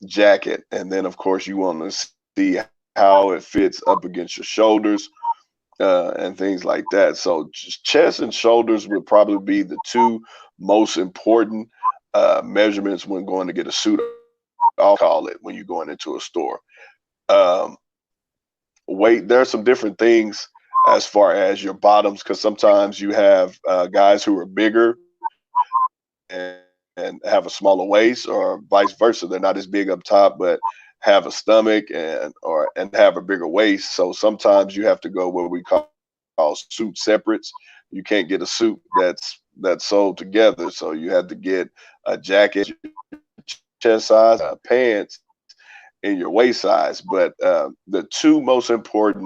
jacket. And then of course you want to see how it fits up against your shoulders and things like that. So chest and shoulders would probably be the two most important measurements when going to get a suit. I'll call it when you're going into a store. Weight, there's some different things as far as your bottoms, because sometimes you have guys who are bigger and have a smaller waist, or vice versa. They're not as big up top, but have a stomach and have a bigger waist. So sometimes you have to go what we call suit separates. You can't get a suit that's sold together. So you have to get a jacket, chest size, pants, in your waist size. But the two most important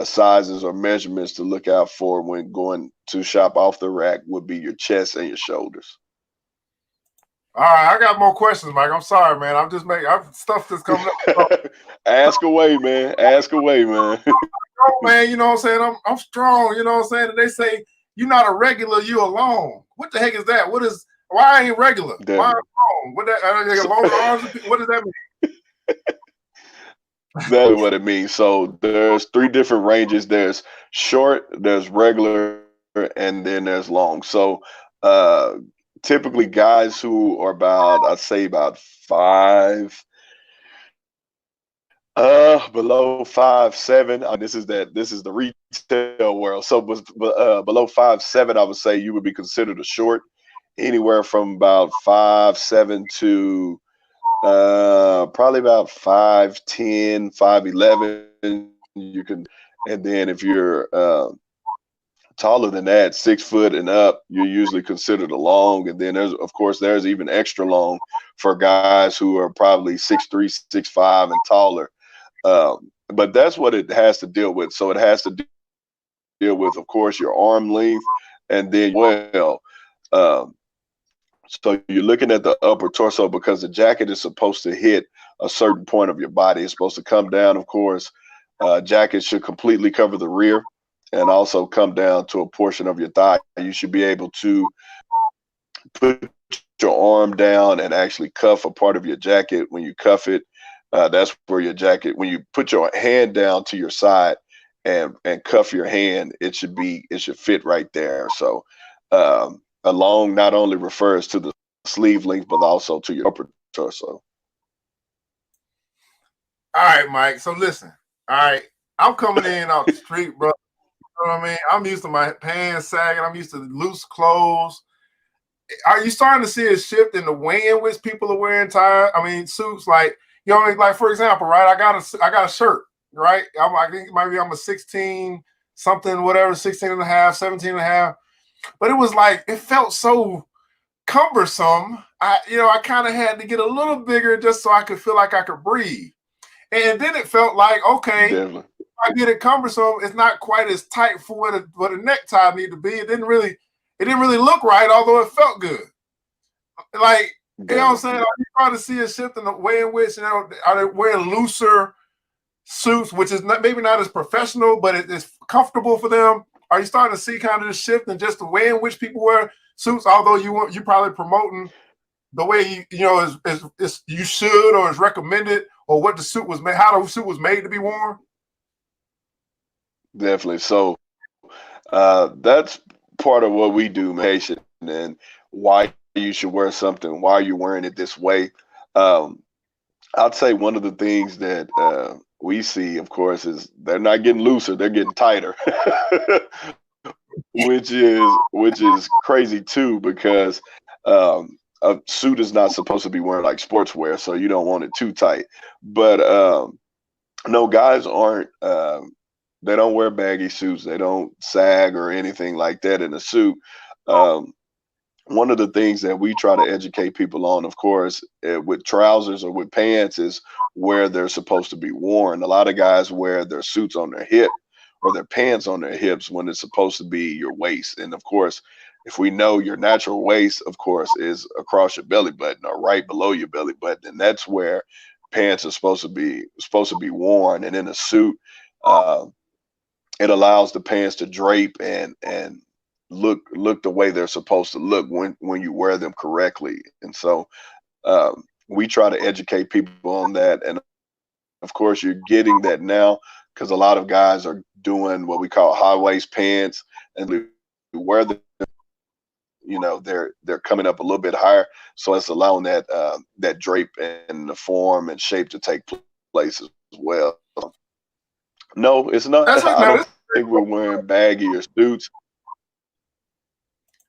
sizes or measurements to look out for when going to shop off the rack would be your chest and your shoulders. All right, I got more questions, Mike. I'm sorry, man. I'm just making stuff that's coming up. Ask away, man. Ask away, man. Oh, man, you know what I'm saying? I'm strong, you know what I'm saying? And they say, you're not a regular, you alone. What the heck is that? Why I ain't regular? Damn. Why I'm wrong? What that long arms? What does that mean? That's what it means. So there's three different ranges. There's short, there's regular, and then there's long. So typically guys who are about, I'd say about below 5'7". This is the retail world. So below 5'7", I would say you would be considered a short. Anywhere from about 5'7" to probably about 5'10", 5'11". You can, and then if you're taller than that, 6 foot and up, you're usually considered a long. And then there's even extra long for guys who are probably 6'3", 6'5", and taller. But that's what it has to deal with. So it has to deal with, of course, your arm length, and then so you're looking at the upper torso, because the jacket is supposed to hit a certain point of your body. It's supposed to come down, of course. Jacket should completely cover the rear and also come down to a portion of your thigh. You should be able to put your arm down and actually cuff a part of your jacket. When you cuff it, that's where your jacket, when you put your hand down to your side and cuff your hand, it should fit right there. So a long not only refers to the sleeve length, but also to your upper torso. All right, Mike. So listen. All right. I'm coming in off the street, bro. You know what I mean? I'm used to my pants sagging. I'm used to loose clothes. Are you starting to see a shift in the way in which people are wearing suits? Like, you know, like for example, right? I got a shirt, I think maybe I'm a 16 something, whatever, 16 and a half, 17 and a half. but it was like, it felt so cumbersome. I kind of had to get a little bigger just so I could feel like I could breathe. And then it felt like, okay, Definitely. if I get it cumbersome, it's not quite as tight for what a necktie need to be. It didn't really look right, although it felt good. Like, you know what I'm saying? Are you starting to see a shift in the way in which, are they wearing looser suits, which is maybe not as professional, but it's comfortable for them? Are you starting to see kind of the shift in just the way in which people wear suits, although you probably promoting the way is you should or is recommended, or what the suit was made, how the suit was made to be worn? Definitely. So that's part of what we do, man, and why you should wear something, why you're wearing it this way. I'd say one of the things that we see, of course, is they're not getting looser; they're getting tighter, which is crazy too, because a suit is not supposed to be wearing like sportswear, so you don't want it too tight. But no, guys aren't. They don't wear baggy suits. They don't sag or anything like that in a suit. One of the things that we try to educate people on, of course, with trousers or with pants, is where they're supposed to be worn. A lot of guys wear their suits on their hip or their pants on their hips when it's supposed to be your waist. And of course, if we know your natural waist, of course, is across your belly button or right below your belly button, and that's where pants are supposed to be worn. And in a suit, it allows the pants to drape and look the way they're supposed to look when you wear them correctly. And so we try to educate people on that. And of course, you're getting that now because a lot of guys are doing what we call high waist pants, and we wear them. They're coming up a little bit higher, so it's allowing that drape and the form and shape to take place as well. No, it's not. I don't think we're wearing baggy or suits.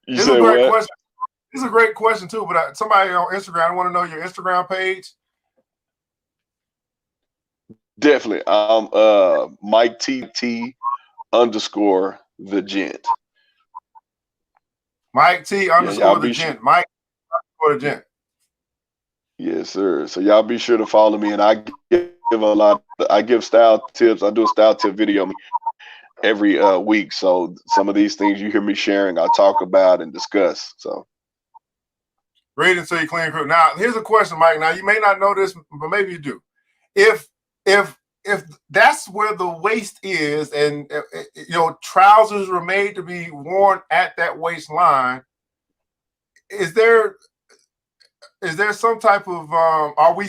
You This say is a great what? question. This is a great question too. But somebody on Instagram, I want to know your Instagram page. Definitely. Mike T _ the Gent. Mike T _ the Gent. Mike _ the Gent. Yes, sir. So y'all be sure to follow me, and I give style tips. I do a style tip video every week. So some of these things you hear me sharing, I talk about and discuss. So read until you clean crew. Now, here's a question, Mike. Now, you may not know this, but maybe you do. If that's where the waist is, and trousers were made to be worn at that waistline, is there some type of are we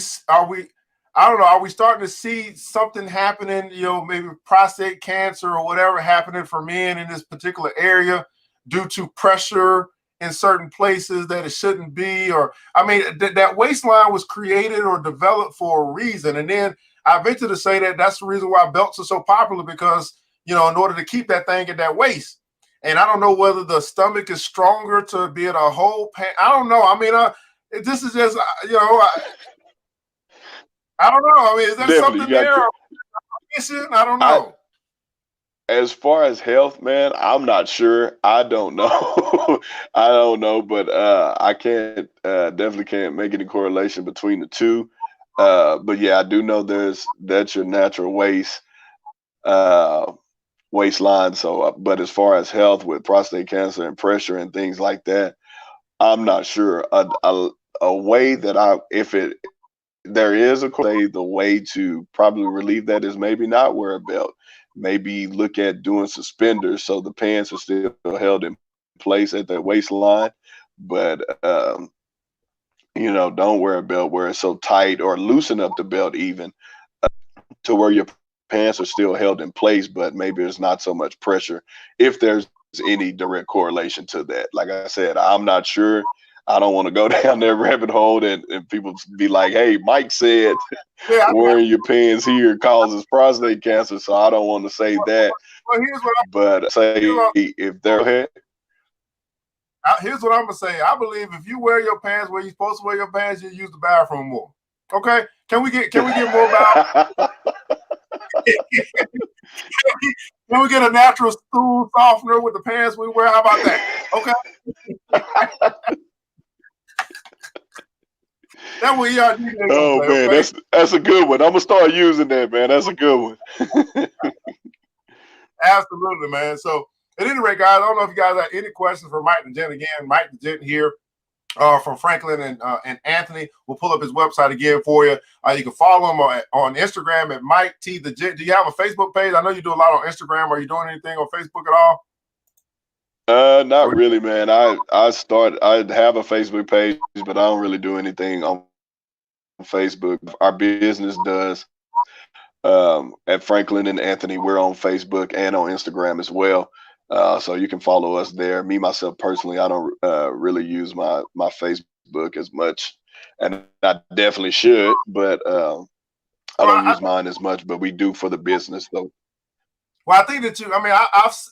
I don't know, are we starting to see something happening, maybe prostate cancer or whatever happening for men in this particular area due to pressure in certain places that it shouldn't be? Or, I mean, that waistline was created or developed for a reason. And then I venture to say that that's the reason why belts are so popular, because, in order to keep that thing at that waist. And I don't know whether the stomach is stronger to be able to hold pants. I don't know. I mean, this is just, I don't know. I mean, is there something there? I don't know. As far as health, man, I'm not sure. I don't know. I don't know, but I can't definitely can't make any correlation between the two. But yeah, I do know that's your natural waistline. So, but as far as health with prostate cancer and pressure and things like that, I'm not sure. A way that there is the way to probably relieve that is maybe not wear a belt. Maybe look at doing suspenders so the pants are still held in place at that waistline, but don't wear a belt where it's so tight, or loosen up the belt even to where your pants are still held in place, but maybe there's not so much pressure, if there's any direct correlation to that. Like I said, I'm not sure. I don't want to go down that rabbit hole and people be like, hey, Mike said wearing your pants here causes prostate cancer, so I don't want to say that. Well, if they're ahead. Here's what I'm going to say. I believe if you wear your pants where you're supposed to wear your pants, you use the bathroom more. Okay? Can we get more about can Can we get a natural stool softener with the pants we wear? How about that? Okay. That's what ERD they gonna Oh play, man, okay? that's a good one. I'm gonna start using that, man. That's a good one. Absolutely, man. So at any rate, guys, I don't know if you guys have any questions for Mike the Gent again. Mike the Gent here. From Franklin and Anthony. We'll pull up his website again for you. You can follow him on Instagram at Mike T the Gent. Do you have a Facebook page? I know you do a lot on Instagram. Are you doing anything on Facebook at all? Not really, man. I have a Facebook page, but I don't really do anything on Facebook. Our business does. At Franklin and Anthony, we're on Facebook and on Instagram as well. So you can follow us there. Me, myself, personally, I don't really use my Facebook as much, and I definitely should, but I don't use mine as much. But we do for the business, though. Well, I think that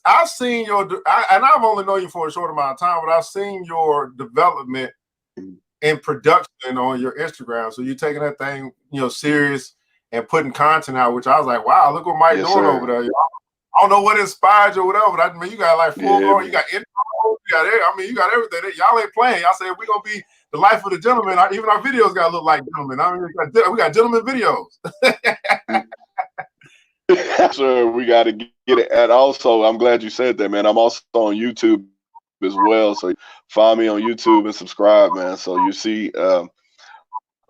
I've seen and I've only known you for a short amount of time, but I've seen your development in production on your Instagram. So you're taking that thing, serious and putting content out, which I was like, wow, look what Mike's doing over there. I don't know what inspired you or whatever, but I mean, you got like full blown, you got intro, you got everything. Y'all ain't playing. Y'all said we're gonna be the life of the gentleman. Even our videos gotta look like gentlemen. I mean, we got gentleman videos. Sure, we got to get it. And also, I'm glad you said that, man. I'm also on YouTube as well. So find me on YouTube and subscribe, man. So you see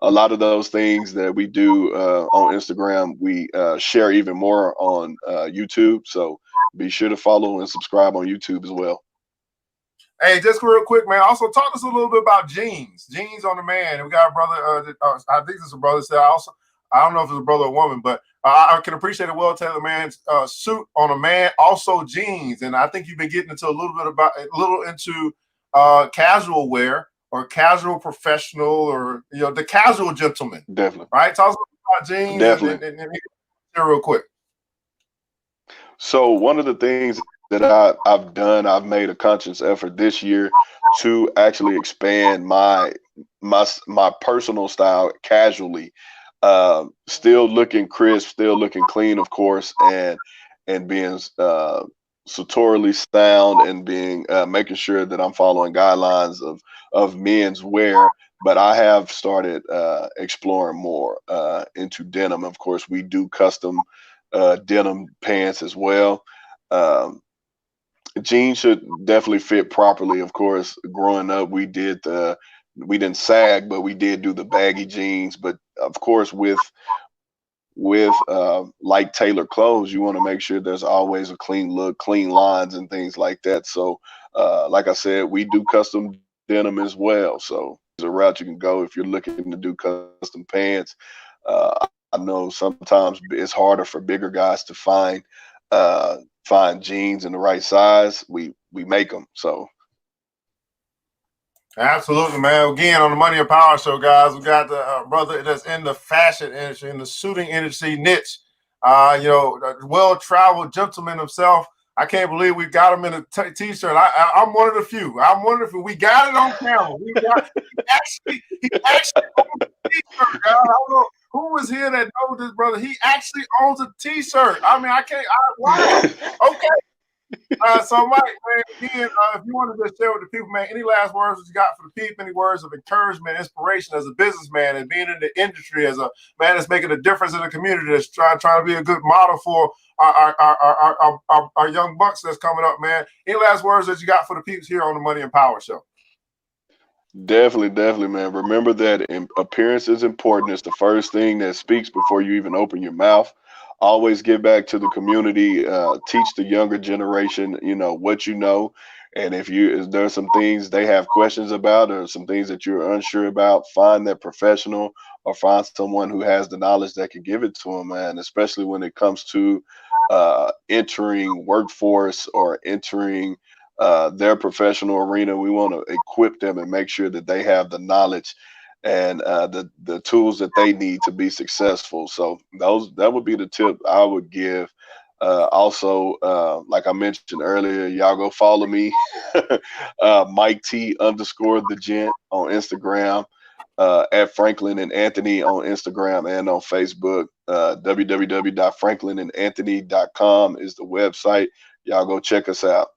a lot of those things that we do on Instagram, we share even more on YouTube. So be sure to follow and subscribe on YouTube as well. Hey, just real quick, man. Also, talk to us a little bit about jeans. Jeans on the man. And we got a brother. I think it's a brother. Said also, I don't know if it's a brother or woman, but I can appreciate a well-tailored man's suit on a man. Also, jeans. And I think you've been getting into a little into casual wear or casual professional or the casual gentleman. Definitely. Right. Talk about jeans. Definitely. And real quick. So one of the things that I've done, I've made a conscious effort this year to actually expand my personal style casually, still looking crisp, still looking clean, of course, and being sartorially sound and being making sure that I'm following guidelines of men's wear. But I have started exploring more into denim. Of course, we do custom denim pants as well. Jeans should definitely fit properly. Of course, growing up, we didn't sag, but we did do the baggy jeans. But of course, with like tailored clothes, you want to make sure there's always a clean look, clean lines and things like that. So like I said, we do custom denim as well. So there's a route you can go if you're looking to do custom pants. I know sometimes it's harder for bigger guys to find jeans in the right size. We make them. So absolutely, man. Again, on the Money and Power Show, guys, we got the brother that's in the fashion industry, in the suiting industry niche. Well-traveled gentleman himself. I can't believe we got him in a t-shirt. I'm one of the few. We got it on camera. He actually owns a t-shirt, guys. I don't know who was here that knows this brother. He actually owns a t-shirt. I mean, wow. Okay. So, Mike, man, again, if you want to just share with the people, man, any last words that you got for the people, any words of encouragement, inspiration as a businessman and being in the industry as a man that's making a difference in the community, that's trying to be a good model for our young bucks that's coming up, man. Any last words that you got for the people here on the Money and Power Show? Definitely, man. Remember that appearance is important. It's the first thing that speaks before you even open your mouth. Always give back to the community. Teach the younger generation, what you know. And if there's some things they have questions about or some things that you're unsure about, find that professional or find someone who has the knowledge that can give it to them, man. Especially when it comes to entering workforce or entering their professional arena. We want to equip them and make sure that they have the knowledge and the tools that they need to be successful. So that would be the tip I would give. Also, like I mentioned earlier, y'all go follow me, Mike T _ the Gent on Instagram. at Franklin and Anthony on Instagram and on Facebook. www.franklinandanthony.com is the website. Y'all go check us out.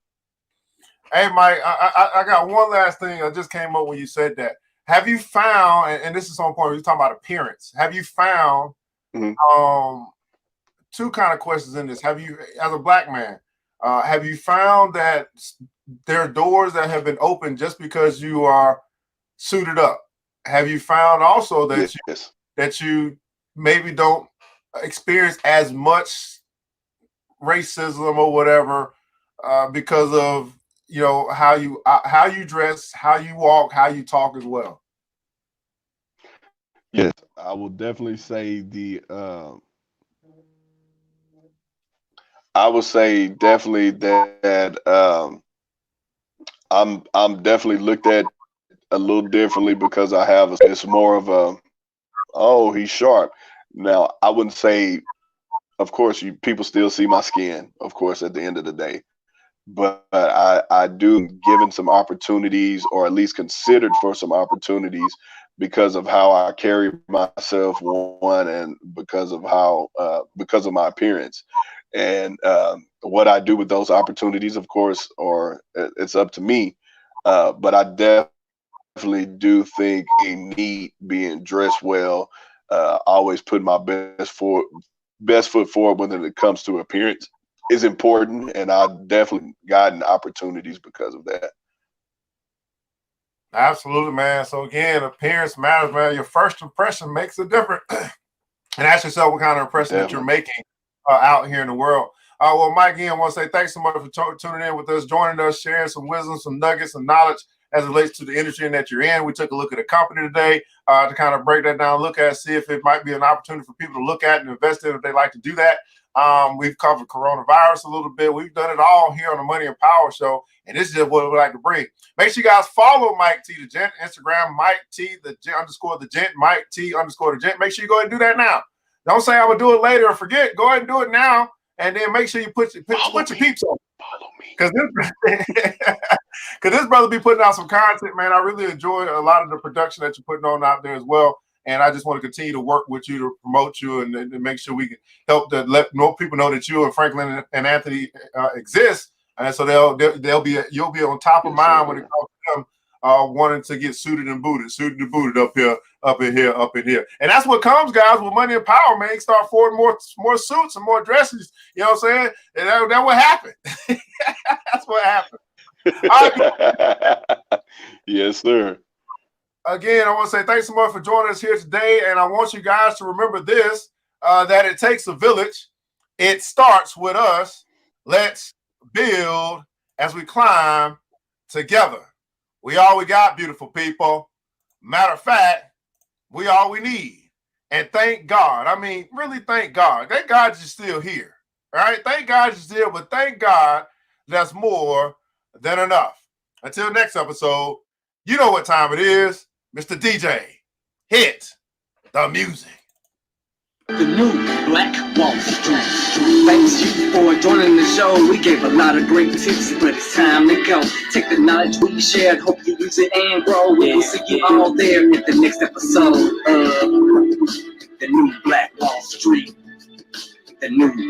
Hey, Mike, I got one last thing. I just came up when you said that. Have you found, and this is on point, we're talking about appearance. Have you found two kind of questions in this? Have you, as a black man, have you found that there are doors that have been opened just because you are suited up? Have you found also that that you maybe don't experience as much racism or whatever because of how you dress, how you walk, how you talk as well? Yes, I will definitely say I would say definitely that I'm definitely looked at a little differently because I have it's more of a, oh, he's sharp. Now I wouldn't say, of course, people still see my skin, of course, at the end of the day. But I do given some opportunities, or at least considered for some opportunities, because of how I carry myself, one, and because of my appearance, and what I do with those opportunities, of course, or it's up to me. But I definitely do think being neat, being dressed well, always put my best foot forward when it comes to appearance is important, and I've definitely gotten opportunities because of that. Absolutely, man. So again, appearance matters, man. Your first impression makes a difference. And ask yourself what kind of impression that you're making out here in the world. Well, Mike, again, I want to say thanks so much for tuning in with us, joining us, sharing some wisdom, some nuggets, some knowledge as it relates to the industry that you're in. We took a look at the company today to kind of break that down, look at, see if it might be an opportunity for people to look at and invest in if they like to do that. We've covered coronavirus a little bit. We've done it all here on the Money and Power Show, and this is just what we like to bring. Make sure you guys follow Mike T the Gent, Instagram, Mike T the Gent, Mike T _the Gent. Make sure you go ahead and do that now. Don't say I'm gonna do it later or forget. Go ahead and do it now, and then make sure you put your peeps on. Follow me, because this brother be putting out some content, man. I really enjoy a lot of the production that you're putting on out there as well. And I just want to continue to work with you to promote you and make sure we can help to let more people know that you and Franklin and Anthony exist. And so you'll be on top of mind when it comes to them wanting to get suited and booted up in here. And that's what comes, guys, with Money and Power, man. You start affording more suits and more dresses. You know what I'm saying? And that what happened. That's what happened. All right. Yes, sir. Again, I want to say thanks so much for joining us here today. And I want you guys to remember this, that it takes a village. It starts with us. Let's build as we climb together. We all we got, beautiful people. Matter of fact, we all we need. And thank God. I mean, really thank God. Thank God you're still here. All right? Thank God you're still, but thank God that's more than enough. Until next episode, you know what time it is. Mr. DJ, hit the music. The new Black Wall Street. Thanks you for joining the show. We gave a lot of great tips, but it's time to go. Take the knowledge we shared, hope you use it and grow. We will see you all there at the next episode of The New Black Wall Street. The New Black